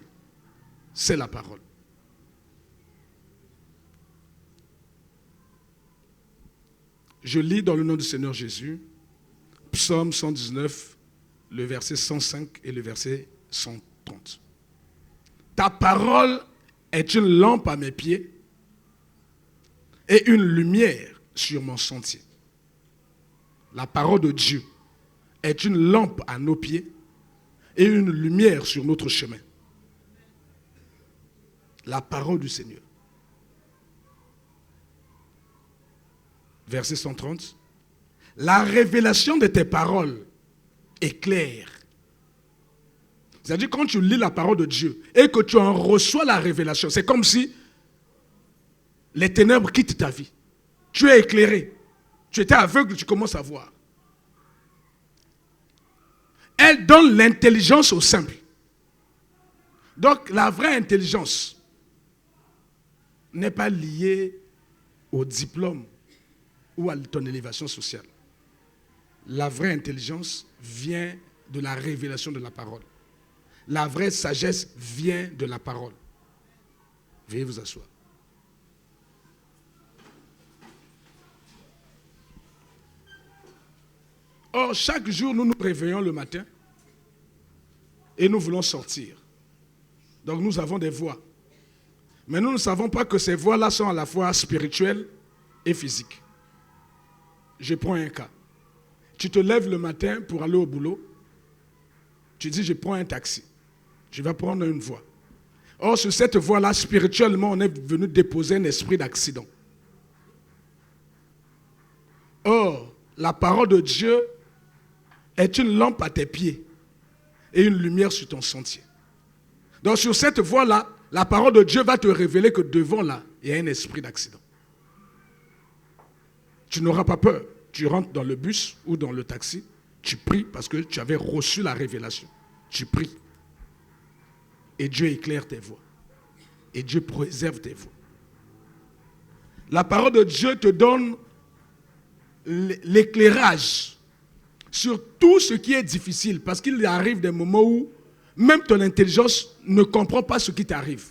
C'est la parole. Je lis dans le nom du Seigneur Jésus, Psaume 119, le verset 105 et le verset 130. Ta parole est une lampe à mes pieds et une lumière sur mon sentier. La parole de Dieu est une lampe à nos pieds et une lumière sur notre chemin. La parole du Seigneur. Verset 130. La révélation de tes paroles est claire. C'est-à-dire quand tu lis la parole de Dieu et que tu en reçois la révélation, c'est comme si les ténèbres quittent ta vie. Tu es éclairé. Tu étais aveugle, tu commences à voir. Elle donne l'intelligence au simple. Donc la vraie intelligence n'est pas liée au diplôme ou à ton élévation sociale. La vraie intelligence vient de la révélation de la parole. La vraie sagesse vient de la parole. Veuillez vous asseoir. Or, chaque jour, nous nous réveillons le matin et nous voulons sortir. Donc, nous avons des voies. Mais nous ne savons pas que ces voies-là sont à la fois spirituelles et physiques. Je prends un cas. Tu te lèves le matin pour aller au boulot. Tu dis, je prends un taxi. Je vais prendre une voie. Or, sur cette voie-là, spirituellement, on est venu déposer un esprit d'accident. Or, la parole de Dieu est une lampe à tes pieds et une lumière sur ton sentier. Donc, sur cette voie-là, la parole de Dieu va te révéler que devant là, il y a un esprit d'accident. Tu n'auras pas peur. Tu rentres dans le bus ou dans le taxi, tu pries parce que tu avais reçu la révélation. Tu pries. Et Dieu éclaire tes voies. Et Dieu préserve tes voies. La parole de Dieu te donne l'éclairage sur tout ce qui est difficile. Parce qu'il arrive des moments où même ton intelligence ne comprend pas ce qui t'arrive.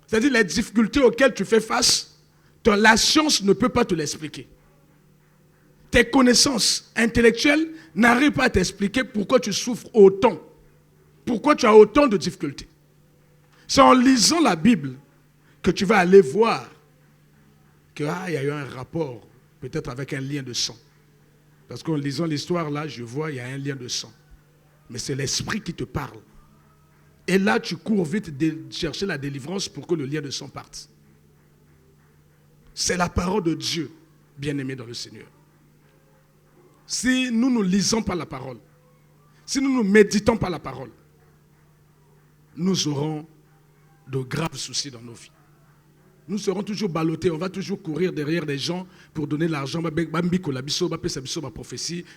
C'est-à-dire les difficultés auxquelles tu fais face, la science ne peut pas te l'expliquer. Tes connaissances intellectuelles n'arrivent pas à t'expliquer pourquoi tu souffres autant. Pourquoi tu as autant de difficultés. C'est en lisant la Bible que tu vas aller voir qu'il y a eu un rapport, peut-être avec un lien de sang. Parce qu'en lisant l'histoire, là, je vois, il y a un lien de sang. Mais c'est l'esprit qui te parle. Et là, tu cours vite chercher la délivrance pour que le lien de sang parte. C'est la parole de Dieu, bien-aimé dans le Seigneur. Si nous ne lisons pas la parole, si nous ne méditons pas la parole, nous aurons de graves soucis dans nos vies. Nous serons toujours ballottés, on va toujours courir derrière des gens pour donner l'argent.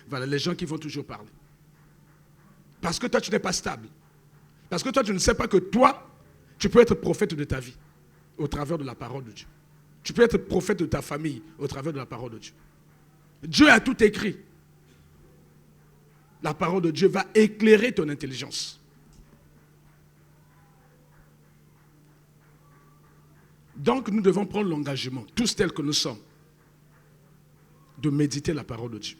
Voilà, les gens qui vont toujours parler. Parce que toi, tu n'es pas stable. Parce que toi, tu ne sais pas que toi, tu peux être prophète de ta vie au travers de la parole de Dieu. Tu peux être prophète de ta famille au travers de la parole de Dieu. Dieu a tout écrit. La parole de Dieu va éclairer ton intelligence. Donc nous devons prendre l'engagement, tous tels que nous sommes, de méditer la parole de Dieu.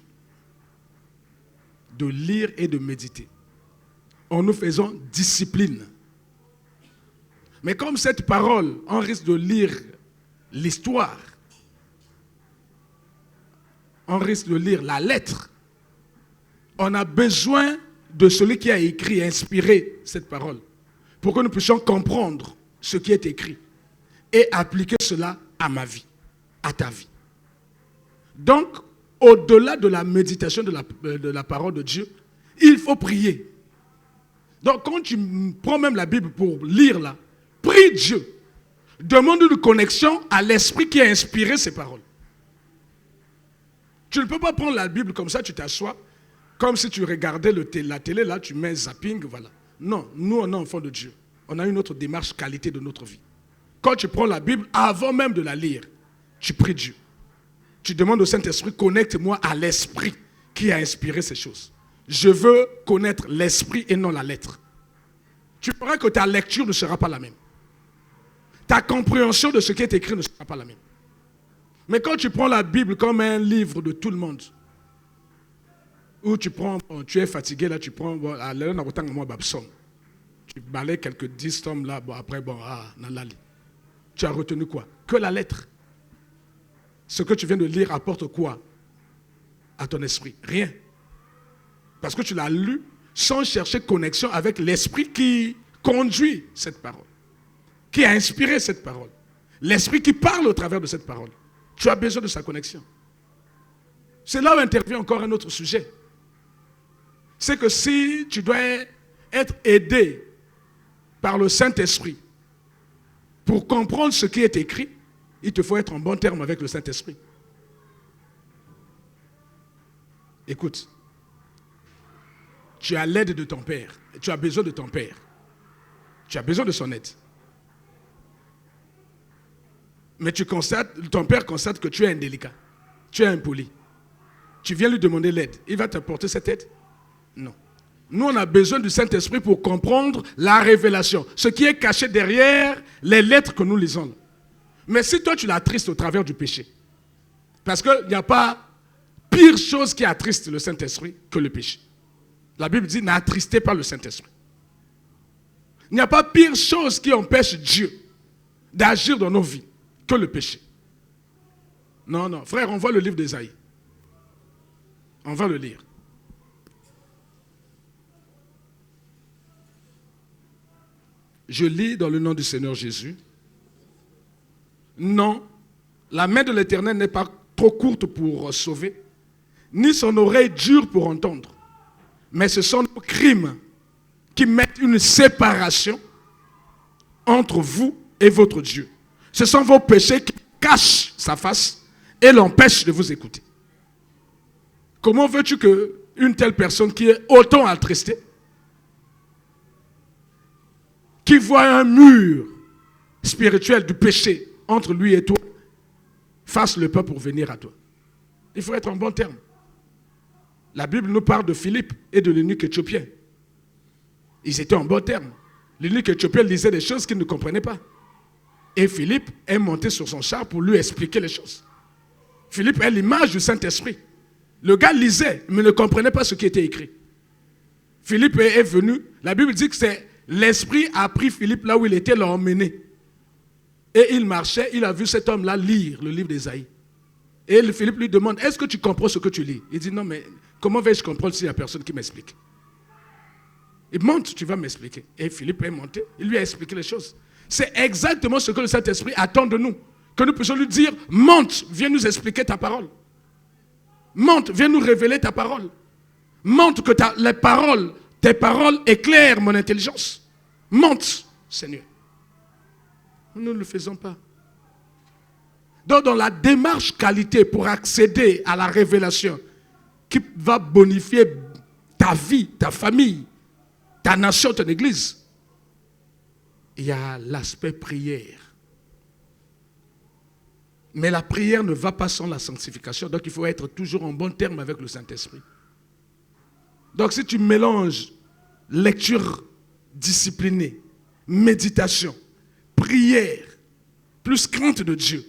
De lire et de méditer. En nous faisant discipline. Mais comme cette parole, on risque de lire l'histoire, on risque de lire la lettre, on a besoin de celui qui a écrit et inspiré cette parole pour que nous puissions comprendre ce qui est écrit. et appliquer cela à ma vie, à ta vie. Donc, au-delà de la méditation de la parole de Dieu, il faut prier. Donc, quand tu prends même la Bible pour lire là, prie Dieu. Demande une connexion à l'esprit qui a inspiré ces paroles. Tu ne peux pas prendre la Bible comme ça, tu t'assois, comme si tu regardais la télé, là, tu mets zapping, voilà. Non, nous, on est enfants de Dieu. On a une autre démarche qualité de notre vie. Quand tu prends la Bible, avant même de la lire, tu pries Dieu. Tu demandes au Saint-Esprit, connecte-moi à l'esprit qui a inspiré ces choses. Je veux connaître l'esprit et non la lettre. Tu verras que ta lecture ne sera pas la même. Ta compréhension de ce qui est écrit ne sera pas la même. Mais quand tu prends la Bible comme un livre de tout le monde, où tu es fatigué, là, tu prends, tu balais quelques 10 tomes là, après, tu as retenu quoi? Que la lettre. Ce que tu viens de lire apporte quoi à ton esprit? Rien. Parce que tu l'as lu sans chercher connexion avec l'esprit qui conduit cette parole, qui a inspiré cette parole, l'esprit qui parle au travers de cette parole. Tu as besoin de sa connexion. C'est là où intervient encore un autre sujet. C'est que si tu dois être aidé par le Saint-Esprit pour comprendre ce qui est écrit, il te faut être en bon terme avec le Saint-Esprit. Écoute, tu as l'aide de ton Père. Tu as besoin de ton Père. Tu as besoin de son aide. Mais ton Père constate que tu es indélicat. Tu es impoli. Tu viens lui demander l'aide. Il va t'apporter cette aide? Non. Nous, on a besoin du Saint-Esprit pour comprendre la révélation. Ce qui est caché derrière les lettres que nous lisons. Mais si toi, tu l'attristes au travers du péché, parce qu'il n'y a pas pire chose qui attriste le Saint-Esprit que le péché. La Bible dit, n'attristez pas le Saint-Esprit. Il n'y a pas pire chose qui empêche Dieu d'agir dans nos vies que le péché. Non, non. Frère, on voit le livre d'Ésaïe. On va le lire. Je lis dans le nom du Seigneur Jésus. Non, la main de l'Éternel n'est pas trop courte pour sauver, ni son oreille dure pour entendre. Mais ce sont nos crimes qui mettent une séparation entre vous et votre Dieu. Ce sont vos péchés qui cachent sa face et l'empêchent de vous écouter. Comment veux-tu qu'une telle personne qui est autant attristée, qui voit un mur spirituel du péché entre lui et toi, fasse le pas pour venir à toi? Il faut être en bon terme. La Bible nous parle de Philippe et de l'eunuque éthiopien. Ils étaient en bon terme. L'eunuque éthiopien lisait des choses qu'il ne comprenait pas. Et Philippe est monté sur son char pour lui expliquer les choses. Philippe est l'image du Saint-Esprit. Le gars lisait, mais ne comprenait pas ce qui était écrit. Philippe est venu. La Bible dit que c'est l'Esprit a pris Philippe là où il était, l'a emmené. Et il marchait, il a vu cet homme-là lire le livre d'Ésaïe. Et Philippe lui demande, est-ce que tu comprends ce que tu lis? Il dit, non, mais comment vais-je comprendre s'il n'y a personne qui m'explique? Il monte, tu vas m'expliquer. Et Philippe est monté, il lui a expliqué les choses. C'est exactement ce que le Saint-Esprit attend de nous. Que nous puissions lui dire, monte, viens nous expliquer ta parole. Monte, viens nous révéler ta parole. Monte que tes paroles éclairent mon intelligence. Monte, Seigneur. Nous ne le faisons pas. Donc, dans la démarche qualité pour accéder à la révélation qui va bonifier ta vie, ta famille, ta nation, ton église, il y a l'aspect prière. Mais la prière ne va pas sans la sanctification. Donc, il faut être toujours en bon terme avec le Saint-Esprit. Donc, si tu mélanges lecture disciplinée, méditation, prière, plus crainte de Dieu,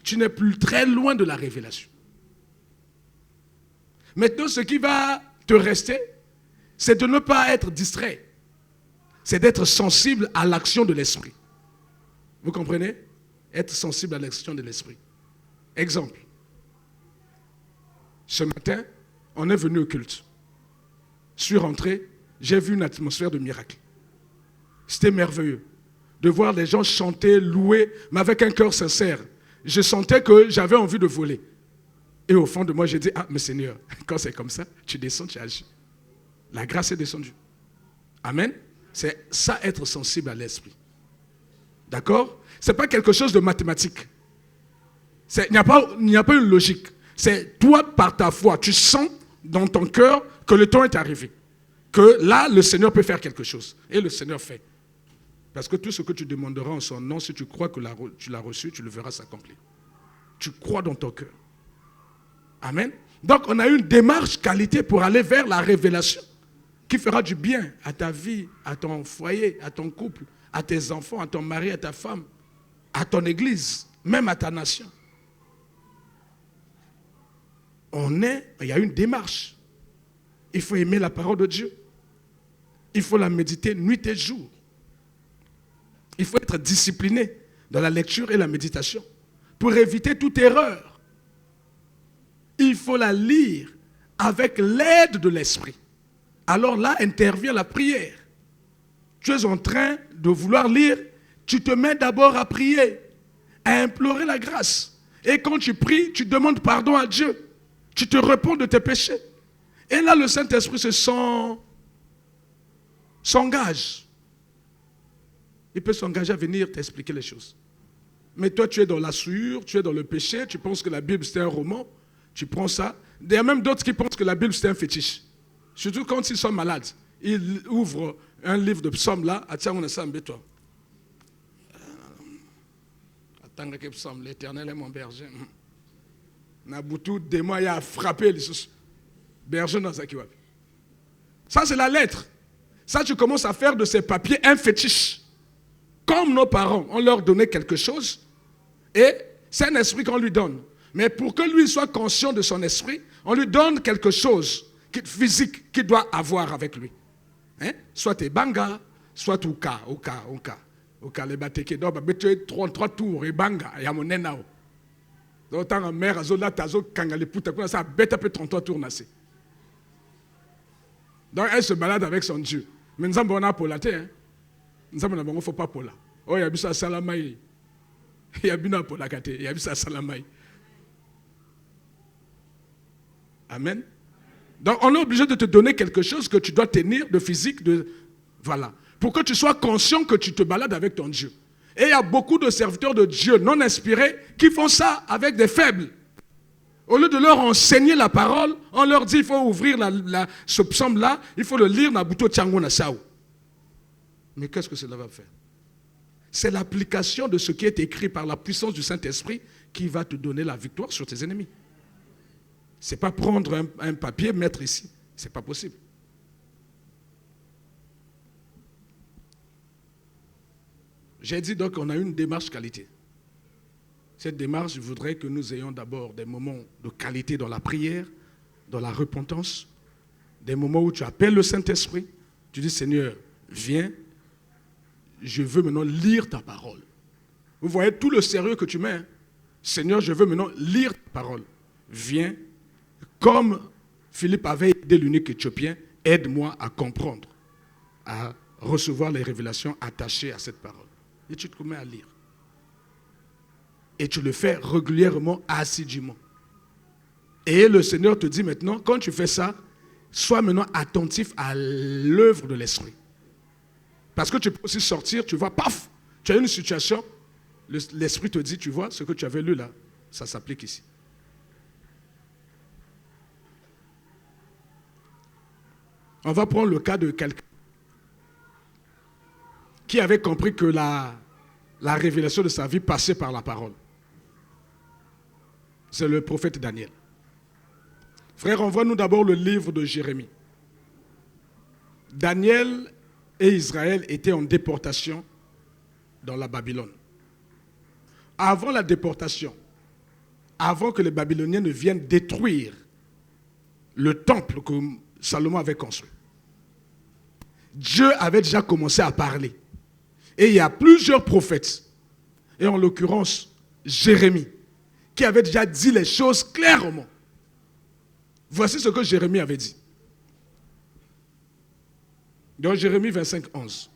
tu n'es plus très loin de la révélation. Maintenant, ce qui va te rester, c'est de ne pas être distrait. C'est d'être sensible à l'action de l'esprit. Vous comprenez? Être sensible à l'action de l'esprit. Exemple. Ce matin, on est venu au culte. Je suis rentré, j'ai vu une atmosphère de miracle. C'était merveilleux. de voir les gens chanter, louer, mais avec un cœur sincère. Je sentais que j'avais envie de voler. Et au fond de moi, j'ai dit, ah, mais Seigneur, quand c'est comme ça, tu descends, tu agis. La grâce est descendue. Amen. C'est ça, être sensible à l'esprit. D'accord? Ce n'est pas quelque chose de mathématique. Il n'y a pas une logique. C'est toi, par ta foi, tu sens dans ton cœur que le temps est arrivé. Que là, le Seigneur peut faire quelque chose. Et le Seigneur fait. Parce que tout ce que tu demanderas en son nom, si tu crois que tu l'as reçu, tu le verras s'accomplir. Tu crois dans ton cœur. Amen. Donc, on a une démarche qualité pour aller vers la révélation qui fera du bien à ta vie, à ton foyer, à ton couple, à tes enfants, à ton mari, à ta femme, à ton église, même à ta nation. Il y a une démarche. Il faut aimer la parole de Dieu. Il faut la méditer nuit et jour. Il faut être discipliné dans la lecture et la méditation pour éviter toute erreur. Il faut la lire avec l'aide de l'esprit. Alors là intervient la prière. Tu es en train de vouloir lire, tu te mets d'abord à prier, à implorer la grâce. Et quand tu pries, tu demandes pardon à Dieu. Tu te réponds de tes péchés. Et là, le Saint-Esprit s'engage. Il peut s'engager à venir t'expliquer les choses. Mais toi, tu es dans la souillure, tu es dans le péché, tu penses que la Bible, c'est un roman, tu prends ça. Il y a même d'autres qui pensent que la Bible, c'est un fétiche. Surtout quand ils sont malades. Ils ouvrent un livre de psaumes là, tiens, on a ça, toi. Attends que psaume, l'Éternel est mon berger. Nabutu, démon, il a frappé les sous. Berger dans sa kiwab. Ça, c'est la lettre. Ça, tu commences à faire de ces papiers un fétiche. Comme nos parents, on leur donnait quelque chose et c'est un esprit qu'on lui donne. Mais pour que lui soit conscient de son esprit, on lui donne quelque chose physique qu'il doit avoir avec lui. Hein? Soit tes banga, soit Uka, les bateke. Donc, trois tours et banga, il y a mon nenao. Donc, tant que mère, azola, tazo, kangale, puta, ça bête un peu 33 tours nassé. Donc, elle se balade avec son Dieu. Mais nous avons un polaté, hein. Nous avons un faut pas pola. Oh, il y a bisa salamai. Il y a bina polakate, il y a bisa salamai. Amen. Donc, on est obligé de te donner quelque chose que tu dois tenir de physique, voilà. Pour que tu sois conscient que tu te balades avec ton Dieu. Et il y a beaucoup de serviteurs de Dieu non inspirés qui font ça avec des faibles. Au lieu de leur enseigner la parole, on leur dit il faut ouvrir ce psaume-là, il faut le lire dans Buto Tchango Nassau. Mais qu'est-ce que cela va faire? C'est l'application de ce qui est écrit par la puissance du Saint-Esprit qui va te donner la victoire sur tes ennemis. Ce n'est pas prendre un papier, mettre ici. Ce n'est pas possible. J'ai dit donc qu'on a une démarche qualité. Cette démarche, je voudrais que nous ayons d'abord des moments de qualité dans la prière, dans la repentance, des moments où tu appelles le Saint-Esprit, tu dis Seigneur, viens, je veux maintenant lire ta parole. Vous voyez tout le sérieux que tu mets. Hein? Seigneur, je veux maintenant lire ta parole. Viens, comme Philippe avait aidé l'unique Éthiopien, aide-moi à comprendre, à recevoir les révélations attachées à cette parole. Et tu te mets à lire. Et tu le fais régulièrement, assidûment. Et le Seigneur te dit maintenant, quand tu fais ça, sois maintenant attentif à l'œuvre de l'Esprit. Parce que tu peux aussi sortir, tu vois, paf, tu as une situation, l'Esprit te dit, tu vois, ce que tu avais lu là, ça s'applique ici. On va prendre le cas de quelqu'un qui avait compris que la révélation de sa vie passait par la parole. C'est le prophète Daniel. Frère, envoie-nous d'abord le livre de Jérémie. Daniel et Israël étaient en déportation dans la Babylone. Avant la déportation, avant que les Babyloniens ne viennent détruire le temple que Salomon avait construit, Dieu avait déjà commencé à parler. Et il y a plusieurs prophètes, et en l'occurrence Jérémie, qui avait déjà dit les choses clairement. Voici ce que Jérémie avait dit. Dans Jérémie 25, 11.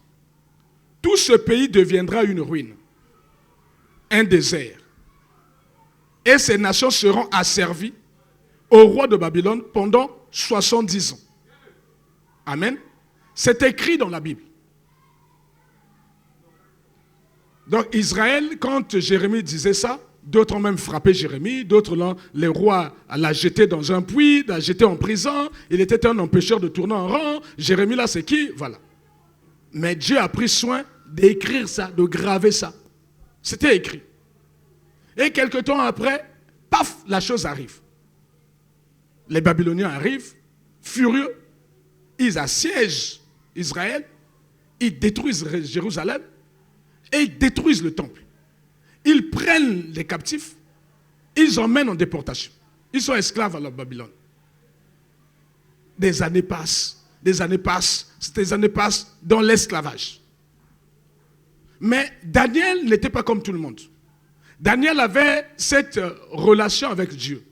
tout ce pays deviendra une ruine, un désert. Et ces nations seront asservies au roi de Babylone pendant 70 ans. Amen. C'est écrit dans la Bible. Donc Israël, quand Jérémie disait ça, d'autres ont même frappé Jérémie, d'autres, les rois l'ont jeté dans un puits, l'ont jeté en prison, il était un empêcheur de tourner en rond. Jérémie là, c'est qui? Voilà. Mais Dieu a pris soin d'écrire ça, de graver ça. C'était écrit. Et quelque temps après, paf, la chose arrive. Les Babyloniens arrivent, furieux, ils assiègent Israël, ils détruisent Jérusalem, et ils détruisent le temple. Ils prennent les captifs, ils emmènent en déportation. Ils sont esclaves à la Babylone. Des années passent dans l'esclavage. Mais Daniel n'était pas comme tout le monde. Daniel avait cette relation avec Dieu.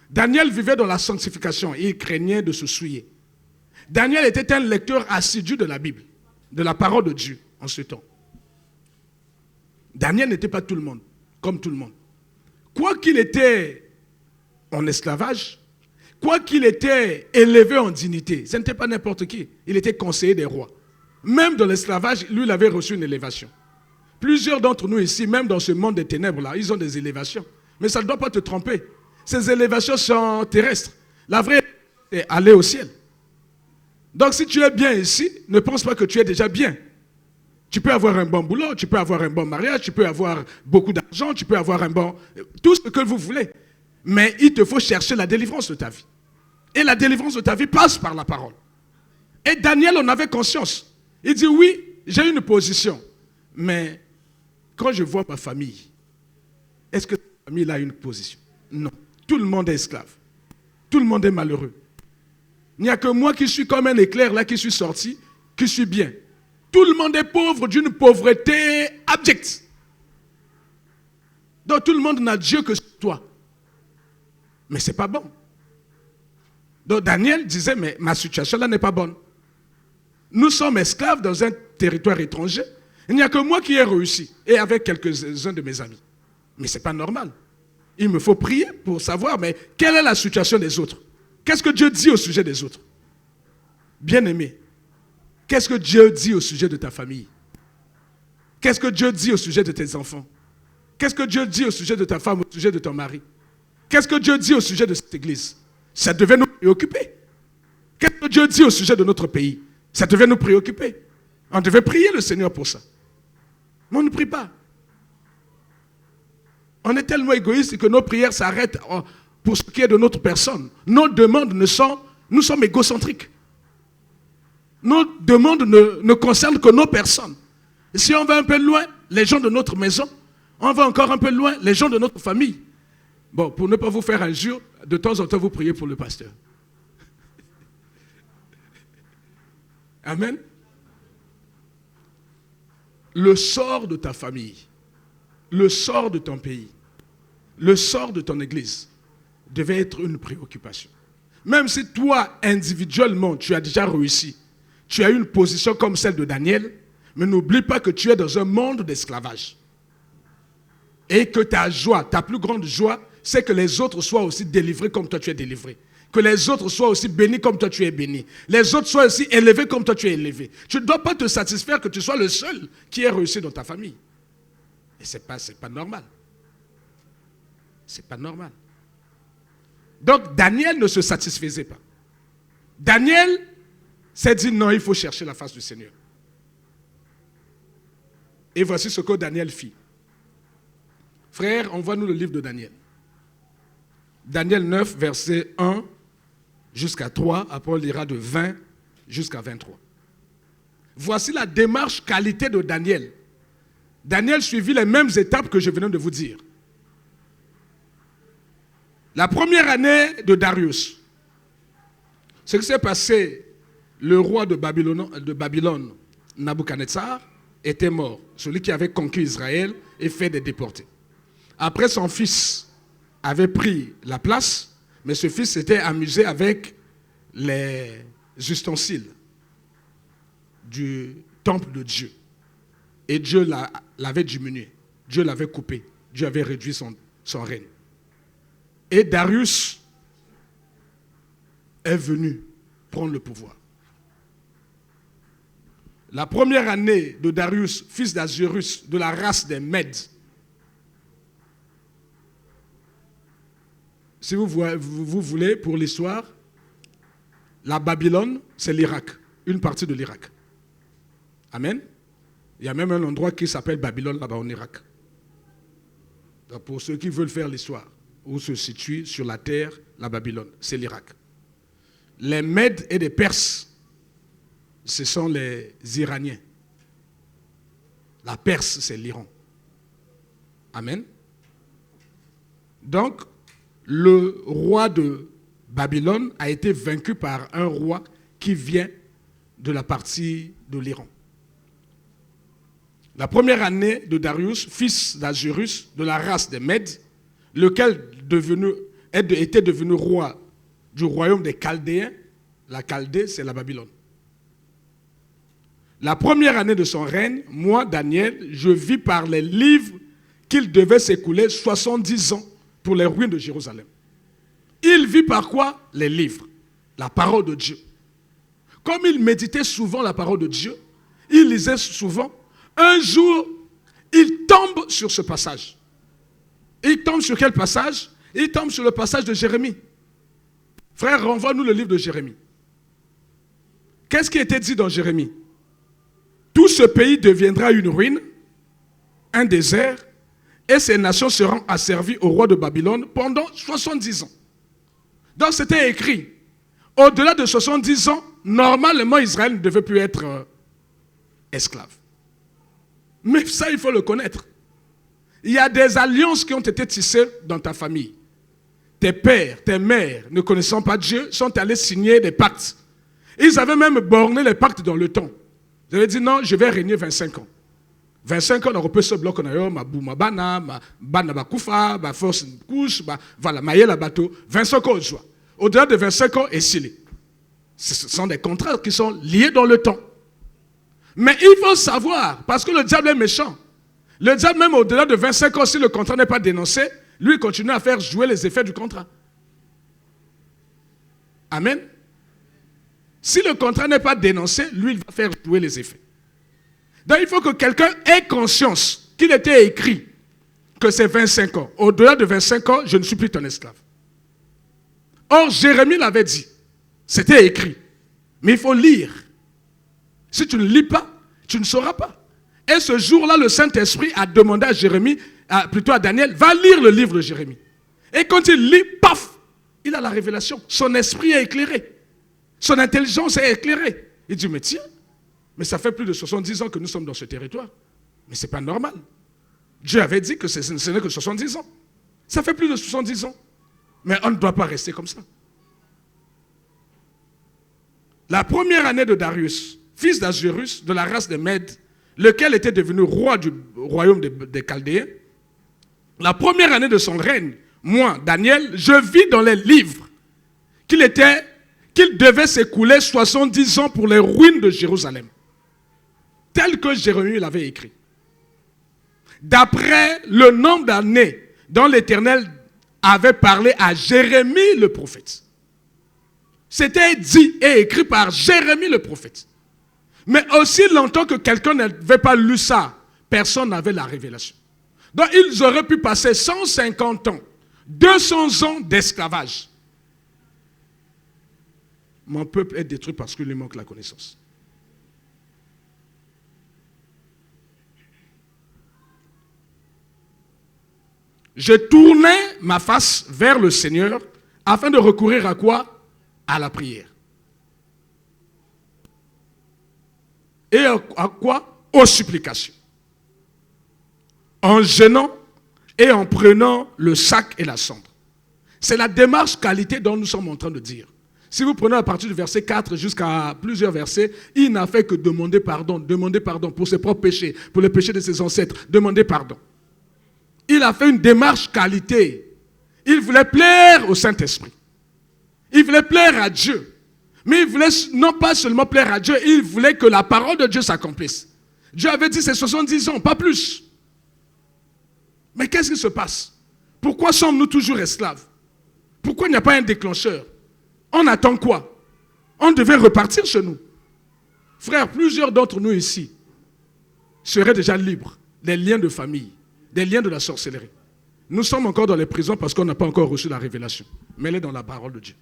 Daniel vivait dans la sanctification et il craignait de se souiller. Daniel était un lecteur assidu de la Bible, de la parole de Dieu en ce temps. Daniel n'était pas tout le monde, comme tout le monde. Quoi qu'il était en esclavage, quoi qu'il était élevé en dignité, ce n'était pas n'importe qui. Il était conseiller des rois. Même dans l'esclavage, lui, il avait reçu une élévation. Plusieurs d'entre nous ici, même dans ce monde des ténèbres-là, ils ont des élévations. Mais ça ne doit pas te tromper. Ces élévations sont terrestres. La vraie, c'est aller au ciel. Donc si tu es bien ici, ne pense pas que tu es déjà bien. Tu peux avoir un bon boulot, tu peux avoir un bon mariage, tu peux avoir beaucoup d'argent, tu peux avoir un bon... tout ce que vous voulez. Mais il te faut chercher la délivrance de ta vie. Et la délivrance de ta vie passe par la parole. Et Daniel en avait conscience. Il dit, oui, j'ai une position. Mais quand je vois ma famille, est-ce que ma famille a une position? Non. Tout le monde est esclave. Tout le monde est malheureux. Il n'y a que moi qui suis comme un éclair là, qui suis sorti, qui suis bien. Tout le monde est pauvre d'une pauvreté abjecte. Donc tout le monde n'a Dieu que toi. Mais ce n'est pas bon. Donc Daniel disait, mais ma situation là n'est pas bonne. Nous sommes esclaves dans un territoire étranger. Il n'y a que moi qui ai réussi. Et avec quelques-uns de mes amis. Mais ce n'est pas normal. Il me faut prier pour savoir, mais quelle est la situation des autres? Qu'est-ce que Dieu dit au sujet des autres? Bien-aimé, qu'est-ce que Dieu dit au sujet de ta famille? Qu'est-ce que Dieu dit au sujet de tes enfants? Qu'est-ce que Dieu dit au sujet de ta femme, au sujet de ton mari? Qu'est-ce que Dieu dit au sujet de cette église? Ça devait nous préoccuper. Qu'est-ce que Dieu dit au sujet de notre pays? Ça devait nous préoccuper. On devait prier le Seigneur pour ça. Mais on ne prie pas. On est tellement égoïste que nos prières s'arrêtent pour ce qui est de notre personne. Nos demandes nous sommes égocentriques. Nos demandes ne concernent que nos personnes. Et si on va un peu loin, les gens de notre maison, on va encore un peu loin, les gens de notre famille. Bon, pour ne pas vous faire injure, de temps en temps, vous priez pour le pasteur. Amen. Le sort de ta famille, le sort de ton pays, le sort de ton église devait être une préoccupation. Même si toi, individuellement, tu as déjà réussi, tu as une position comme celle de Daniel, mais n'oublie pas que tu es dans un monde d'esclavage. Et que ta joie, ta plus grande joie, c'est que les autres soient aussi délivrés comme toi tu es délivré. Que les autres soient aussi bénis comme toi tu es béni. Les autres soient aussi élevés comme toi tu es élevé. Tu ne dois pas te satisfaire que tu sois le seul qui ait réussi dans ta famille. Et ce n'est pas normal. C'est pas normal. Donc Daniel ne se satisfaisait pas. Daniel s'est dit non, il faut chercher la face du Seigneur. Et voici ce que Daniel fit. Frère, envoie-nous le livre de Daniel. Daniel 9, verset 1 jusqu'à 3. Après, on lira de 20 jusqu'à 23. Voici la démarche qualité de Daniel. Daniel suivit les mêmes étapes que je venais de vous dire. La première année de Darius, ce qui s'est passé, le roi de Babylone, Nabuchodonosor, était mort. Celui qui avait conquis Israël et fait des déportés. Après, son fils avait pris la place, mais ce fils s'était amusé avec les ustensiles du temple de Dieu. Et Dieu l'avait diminué. Dieu l'avait coupé. Dieu avait réduit son règne. Et Darius est venu prendre le pouvoir. La première année de Darius, fils d'Azurus, de la race des Mèdes. Si vous voulez, pour l'histoire, la Babylone, c'est l'Irak, une partie de l'Irak. Amen. Il y a même un endroit qui s'appelle Babylone là-bas en Irak. Donc pour ceux qui veulent faire l'histoire, où se situe sur la terre la Babylone, c'est l'Irak. Les Mèdes et les Perses, ce sont les Iraniens. La Perse, c'est l'Iran. Amen. Donc, le roi de Babylone a été vaincu par un roi qui vient de la partie de l'Iran. La première année de Darius, fils d'Azurus, de la race des Mèdes, lequel était devenu roi du royaume des Chaldéens. La Chaldée, c'est la Babylone. La première année de son règne, moi, Daniel, je vis par les livres qu'il devait s'écouler 70 ans pour les ruines de Jérusalem. Il vit par quoi? Les livres, la parole de Dieu. Comme il méditait souvent la parole de Dieu, il lisait souvent, un jour, il tombe sur ce passage. Il tombe sur quel passage? Il tombe sur le passage de Jérémie. Frère, renvoie-nous le livre de Jérémie. Qu'est-ce qui était dit dans Jérémie? Tout ce pays deviendra une ruine, un désert, et ces nations seront asservies au roi de Babylone pendant 70 ans. Donc c'était écrit, au-delà de 70 ans, normalement Israël ne devait plus être esclave. Mais ça, il faut le connaître. Il y a des alliances qui ont été tissées dans ta famille. Tes pères, tes mères, ne connaissant pas Dieu, sont allés signer des pactes. Ils avaient même borné les pactes dans le temps. Ils avaient dit non, je vais régner 25 ans. 25 ans, on peut se bloquer ma bouma bana, ma bana bakufa, ma force couche, voilà, ma yela bateau. 25 ans, au-delà de 25 ans, et s'il est. Ce sont des contrats qui sont liés dans le temps. Mais il faut savoir, parce que le diable est méchant. Le diable, même au-delà de 25 ans, si le contrat n'est pas dénoncé, lui, il continue à faire jouer les effets du contrat. Amen. Si le contrat n'est pas dénoncé, lui, il va faire jouer les effets. Donc, il faut que quelqu'un ait conscience qu'il était écrit que c'est 25 ans. Au-delà de 25 ans, je ne suis plus ton esclave. Or, Jérémie l'avait dit. C'était écrit. Mais il faut lire. Si tu ne lis pas, tu ne sauras pas. Et ce jour-là, le Saint-Esprit a demandé à Jérémie, plutôt à Daniel, va lire le livre de Jérémie. Et quand il lit, paf, il a la révélation. Son esprit est éclairé. Son intelligence est éclairée. Il dit, mais tiens, mais ça fait plus de 70 ans que nous sommes dans ce territoire. Mais ce n'est pas normal. Dieu avait dit que ce n'est que 70 ans. Ça fait plus de 70 ans. Mais on ne doit pas rester comme ça. La première année de Darius, fils d'Azurus, de la race des Mèdes, lequel était devenu roi du royaume des Chaldéens, la première année de son règne, moi, Daniel, je vis dans les livres qu'il devait s'écouler 70 ans pour les ruines de Jérusalem, tel que Jérémie l'avait écrit. D'après le nombre d'années dont l'Éternel avait parlé à Jérémie le prophète. C'était dit et écrit par Jérémie le prophète. Mais aussi longtemps que quelqu'un n'avait pas lu ça, personne n'avait la révélation. Donc ils auraient pu passer 150 ans, 200 ans d'esclavage. Mon peuple est détruit parce qu'il lui manque la connaissance. Je tournais ma face vers le Seigneur afin de recourir à quoi? À la prière. Et à quoi? Aux supplications. En jeûnant et en prenant le sac et la cendre. C'est la démarche qualité dont nous sommes en train de dire. Si vous prenez à partir du verset 4 jusqu'à plusieurs versets, il n'a fait que demander pardon pour ses propres péchés, pour les péchés de ses ancêtres, demander pardon. Il a fait une démarche qualité. Il voulait plaire au Saint-Esprit. Il voulait plaire à Dieu. Mais il voulait non pas seulement plaire à Dieu, il voulait que la parole de Dieu s'accomplisse. Dieu avait dit c'est 70 ans, pas plus. Mais qu'est-ce qui se passe? Pourquoi sommes-nous toujours esclaves? Pourquoi il n'y a pas un déclencheur? On attend quoi? On devait repartir chez nous. Frères, plusieurs d'entre nous ici seraient déjà libres des liens de famille, des liens de la sorcellerie. Nous sommes encore dans les prisons parce qu'on n'a pas encore reçu la révélation. Mais elle est dans la parole de Dieu.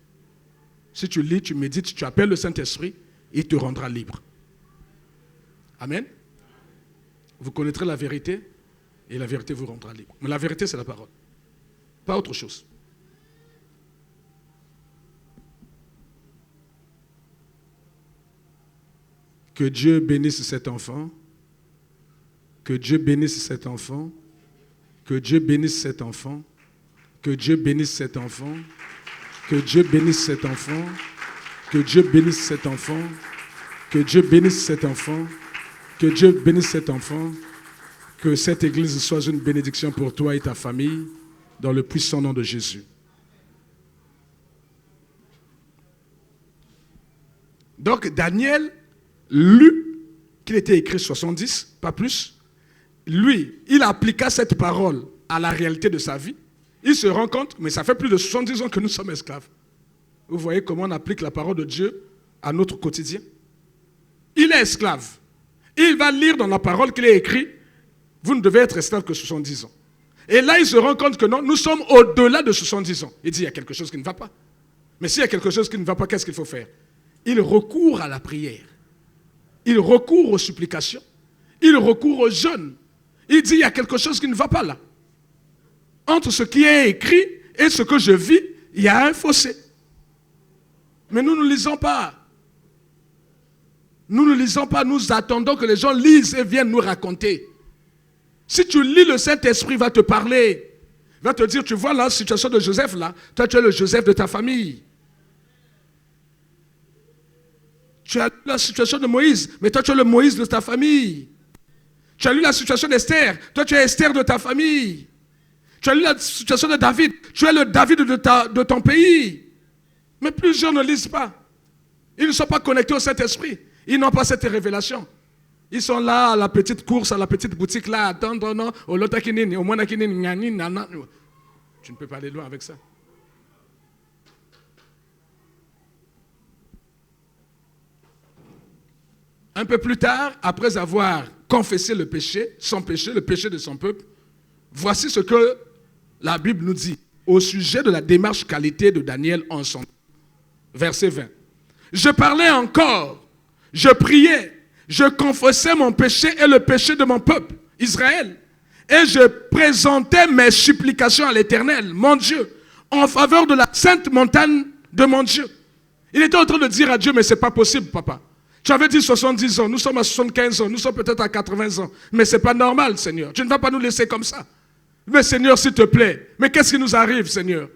Si tu lis, tu médites, tu appelles le Saint-Esprit, il te rendra libre. Amen. Vous connaîtrez la vérité et la vérité vous rendra libre. Mais la vérité, c'est la parole. Pas autre chose. Que Dieu bénisse cet enfant. Que Dieu bénisse cet enfant. Que Dieu bénisse cet enfant. Que Dieu bénisse cet enfant. Que Dieu bénisse cet enfant. Que Dieu bénisse cet enfant. Que Dieu bénisse cet enfant. Que Dieu bénisse cet enfant. Que cette église soit une bénédiction pour toi et ta famille, dans le puissant nom de Jésus. Donc Daniel lut qu'il était écrit 70, pas plus. Lui, il appliqua cette parole à la réalité de sa vie. Il se rend compte, mais ça fait plus de 70 ans que nous sommes esclaves. Vous voyez comment on applique la parole de Dieu à notre quotidien? Il est esclave. Il va lire dans la parole qu'il est écrit, vous ne devez être esclave que 70 ans. Et là, il se rend compte que non, nous sommes au-delà de 70 ans. Il dit, il y a quelque chose qui ne va pas. Mais s'il y a quelque chose qui ne va pas, qu'est-ce qu'il faut faire? Il recourt à la prière. Il recourt aux supplications. Il recourt au jeûne. Il dit, il y a quelque chose qui ne va pas là. Entre ce qui est écrit et ce que je vis, il y a un fossé. Mais nous ne lisons pas. Nous ne lisons pas, nous attendons que les gens lisent et viennent nous raconter. Si tu lis, le Saint-Esprit va te parler. Il va te dire, tu vois la situation de Joseph là, toi tu es le Joseph de ta famille. Tu as lu la situation de Moïse, mais toi tu es le Moïse de ta famille. Tu as lu la situation d'Esther, toi tu es Esther de ta famille. Tu as lu la situation de David, tu es le David de ton pays. Mais plusieurs ne lisent pas. Ils ne sont pas connectés au Saint-Esprit. Ils n'ont pas cette révélation. Ils sont là à la petite course, à la petite boutique là, attendre, non, au lotakinini, au monakinini, nyani, nana. Tu ne peux pas aller loin avec ça. Un peu plus tard, après avoir confessé le péché le péché de son peuple, voici ce que la Bible nous dit au sujet de la démarche qualité de Daniel en son temps. Verset 20. Je parlais encore, je priais, je confessais mon péché et le péché de mon peuple, Israël. Et je présentais mes supplications à l'Éternel, mon Dieu, en faveur de la sainte montagne de mon Dieu. Il était en train de dire à Dieu, mais ce n'est pas possible, papa. Tu avais dit 70 ans, nous sommes à 75 ans, nous sommes peut-être à 80 ans. Mais ce n'est pas normal, Seigneur. Tu ne vas pas nous laisser comme ça. Mais Seigneur, s'il te plaît, mais qu'est-ce qui nous arrive, Seigneur?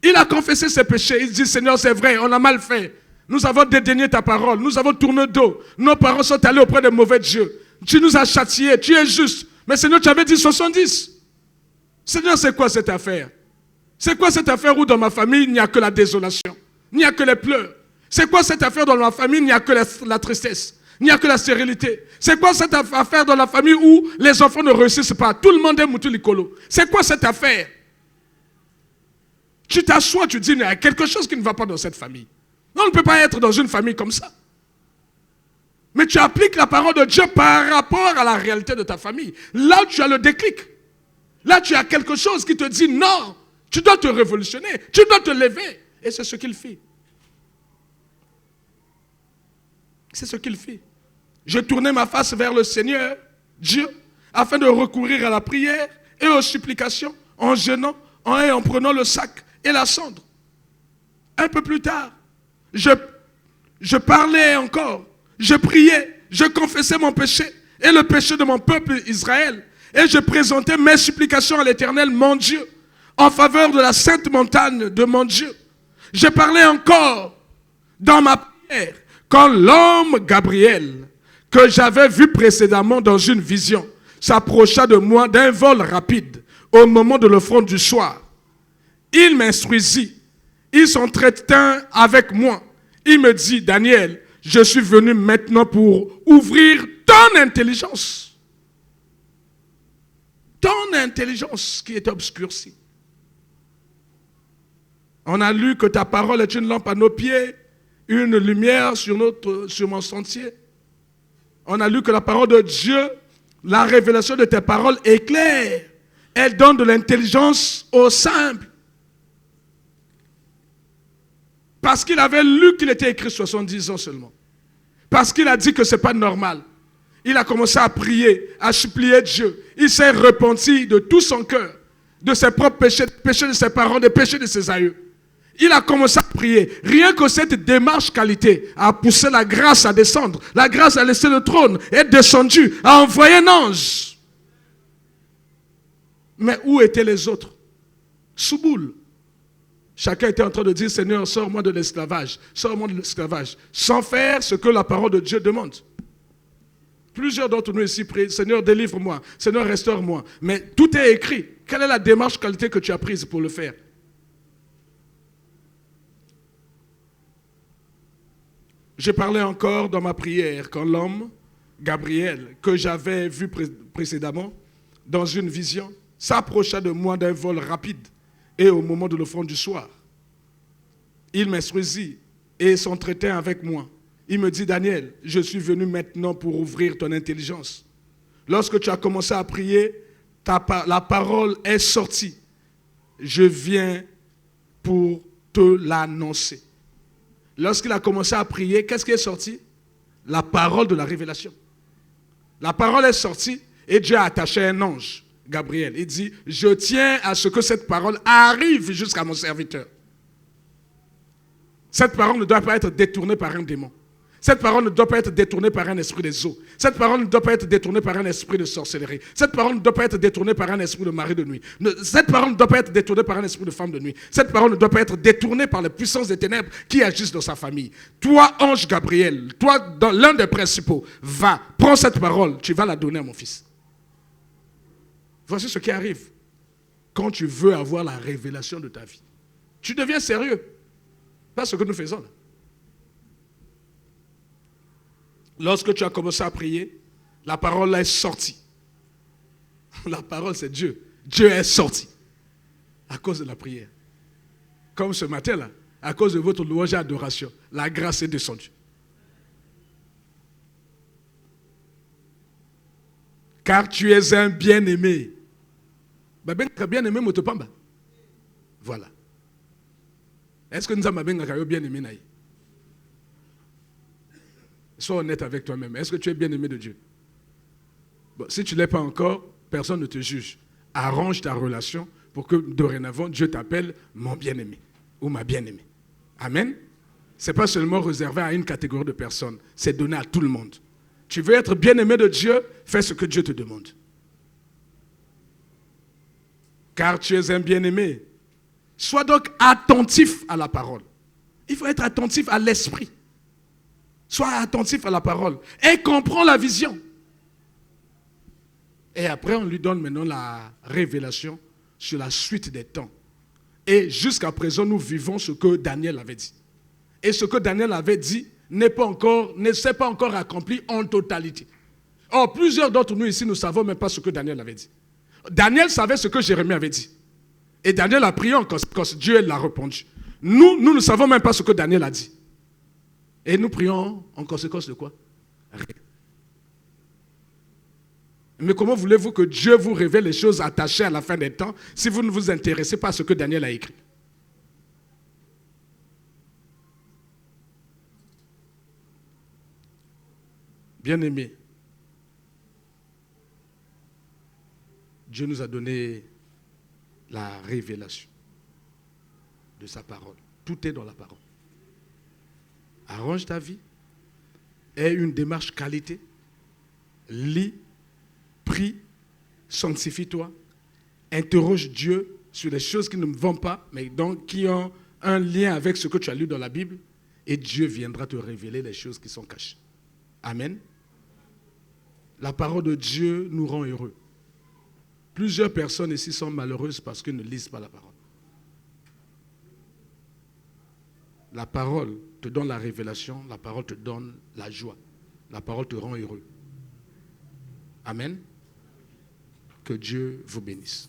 Il a confessé ses péchés. Il dit, Seigneur, c'est vrai, on a mal fait. Nous avons dédaigné ta parole. Nous avons tourné dos. Nos parents sont allés auprès de mauvais dieux. Tu nous as châtiés. Tu es juste. Mais Seigneur, tu avais dit 70. Seigneur, c'est quoi cette affaire? C'est quoi cette affaire où dans ma famille, il n'y a que la désolation? Il n'y a que les pleurs. C'est quoi cette affaire dans ma famille? Il n'y a que la tristesse. Il n'y a que la stérilité. C'est quoi cette affaire dans la famille où les enfants ne réussissent pas? Tout le monde est moutulikolo. C'est quoi cette affaire? Tu t'assois, tu dis, il y a quelque chose qui ne va pas dans cette famille. On ne peut pas être dans une famille comme ça. Mais tu appliques la parole de Dieu par rapport à la réalité de ta famille. Là, tu as le déclic. Là, tu as quelque chose qui te dit non, tu dois te révolutionner, tu dois te lever. Et c'est ce qu'il fait. C'est ce qu'il fait. Je tournais ma face vers le Seigneur, Dieu, afin de recourir à la prière et aux supplications, en jeûnant, en prenant le sac et la cendre. Un peu plus tard, je parlais encore, je priais, je confessais mon péché et le péché de mon peuple Israël. Et je présentais mes supplications à l'Éternel, mon Dieu, en faveur de la sainte montagne de mon Dieu. Je parlais encore dans ma prière quand l'homme Gabriel, que j'avais vu précédemment dans une vision, s'approcha de moi d'un vol rapide au moment de l'offrande du soir. Il m'instruisit, il s'entretint avec moi. Il me dit, Daniel, je suis venu maintenant pour ouvrir ton intelligence. Ton intelligence qui est obscurcie. On a lu que ta parole est une lampe à nos pieds, une lumière sur mon sentier. On a lu que la parole de Dieu, la révélation de tes paroles éclaire. Elle donne de l'intelligence aux simples. Parce qu'il avait lu qu'il était écrit 70 ans seulement. Parce qu'il a dit que ce n'est pas normal. Il a commencé à prier, à supplier Dieu. Il s'est repenti de tout son cœur, de ses propres péchés, des péchés de ses parents, des péchés de ses aïeux. Il a commencé à prier. Rien que cette démarche qualité a poussé la grâce à descendre. La grâce a laissé le trône, est descendue, a envoyé un ange. Mais où étaient les autres? Sous boule. Chacun était en train de dire, Seigneur, sors-moi de l'esclavage. Sors-moi de l'esclavage. Sans faire ce que la parole de Dieu demande. Plusieurs d'entre nous ici prient, Seigneur, délivre-moi. Seigneur, restaure-moi. Mais tout est écrit. Quelle est la démarche qualité que tu as prise pour le faire? J'ai parlé encore dans ma prière quand l'homme, Gabriel, que j'avais vu précédemment, dans une vision, s'approcha de moi d'un vol rapide et au moment de l'offrande du soir. Il m'instruisit et s'entretint avec moi. Il me dit, Daniel, je suis venu maintenant pour ouvrir ton intelligence. Lorsque tu as commencé à prier, la parole est sortie. Je viens pour te l'annoncer. Lorsqu'il a commencé à prier, qu'est-ce qui est sorti? La parole de la révélation. La parole est sortie et Dieu a attaché un ange, Gabriel. Il dit, je tiens à ce que cette parole arrive jusqu'à mon serviteur. Cette parole ne doit pas être détournée par un démon. Cette parole ne doit pas être détournée par un esprit des eaux. Cette parole ne doit pas être détournée par un esprit de sorcellerie. Cette parole ne doit pas être détournée par un esprit de mari de nuit. Cette parole ne doit pas être détournée par un esprit de femme de nuit. Cette parole ne doit pas être détournée par les puissances des ténèbres qui agissent dans sa famille. Toi, ange Gabriel, toi, dans l'un des principaux, va, prends cette parole, tu vas la donner à mon fils. Voici ce qui arrive quand tu veux avoir la révélation de ta vie. Tu deviens sérieux. Pas ce que nous faisons là. Lorsque tu as commencé à prier, la parole est sortie. La parole, c'est Dieu. Dieu est sorti à cause de la prière. Comme ce matin-là, à cause de votre louange et adoration, la grâce est descendue. Car tu es un bien-aimé. Bien-aimé, Motopamba. Voilà. Est-ce que nous avons un bien-aimé? Sois honnête avec toi-même. Est-ce que tu es bien-aimé de Dieu? Bon, si tu ne l'es pas encore, personne ne te juge. Arrange ta relation pour que dorénavant, Dieu t'appelle mon bien-aimé ou ma bien-aimée. Amen. Ce n'est pas seulement réservé à une catégorie de personnes. C'est donné à tout le monde. Tu veux être bien-aimé de Dieu, fais ce que Dieu te demande. Car tu es un bien-aimé. Sois donc attentif à la parole. Il faut être attentif à l'esprit. Sois attentif à la parole et comprends la vision. Et après, on lui donne maintenant la révélation sur la suite des temps. Et jusqu'à présent, nous vivons ce que Daniel avait dit. Et ce que Daniel avait dit ne s'est pas encore accompli en totalité. Or, plusieurs d'entre nous ici ne savons même pas ce que Daniel avait dit. Daniel savait ce que Jérémie avait dit. Et Daniel a prié en conséquence. Dieu l'a répondu. Nous ne savons même pas ce que Daniel a dit. Et nous prions en conséquence de quoi? Rien. Mais comment voulez-vous que Dieu vous révèle les choses attachées à la fin des temps si vous ne vous intéressez pas à ce que Daniel a écrit? Bien-aimés, Dieu nous a donné la révélation de sa parole. Tout est dans la parole. Arrange ta vie. Aie une démarche qualité. Lis, prie, sanctifie-toi. Interroge Dieu sur les choses qui ne vont pas, mais donc qui ont un lien avec ce que tu as lu dans la Bible. Et Dieu viendra te révéler les choses qui sont cachées. Amen. La parole de Dieu nous rend heureux. Plusieurs personnes ici sont malheureuses parce qu'elles ne lisent pas la parole. La parole te donne la révélation, la parole te donne la joie. La parole te rend heureux. Amen. Que Dieu vous bénisse.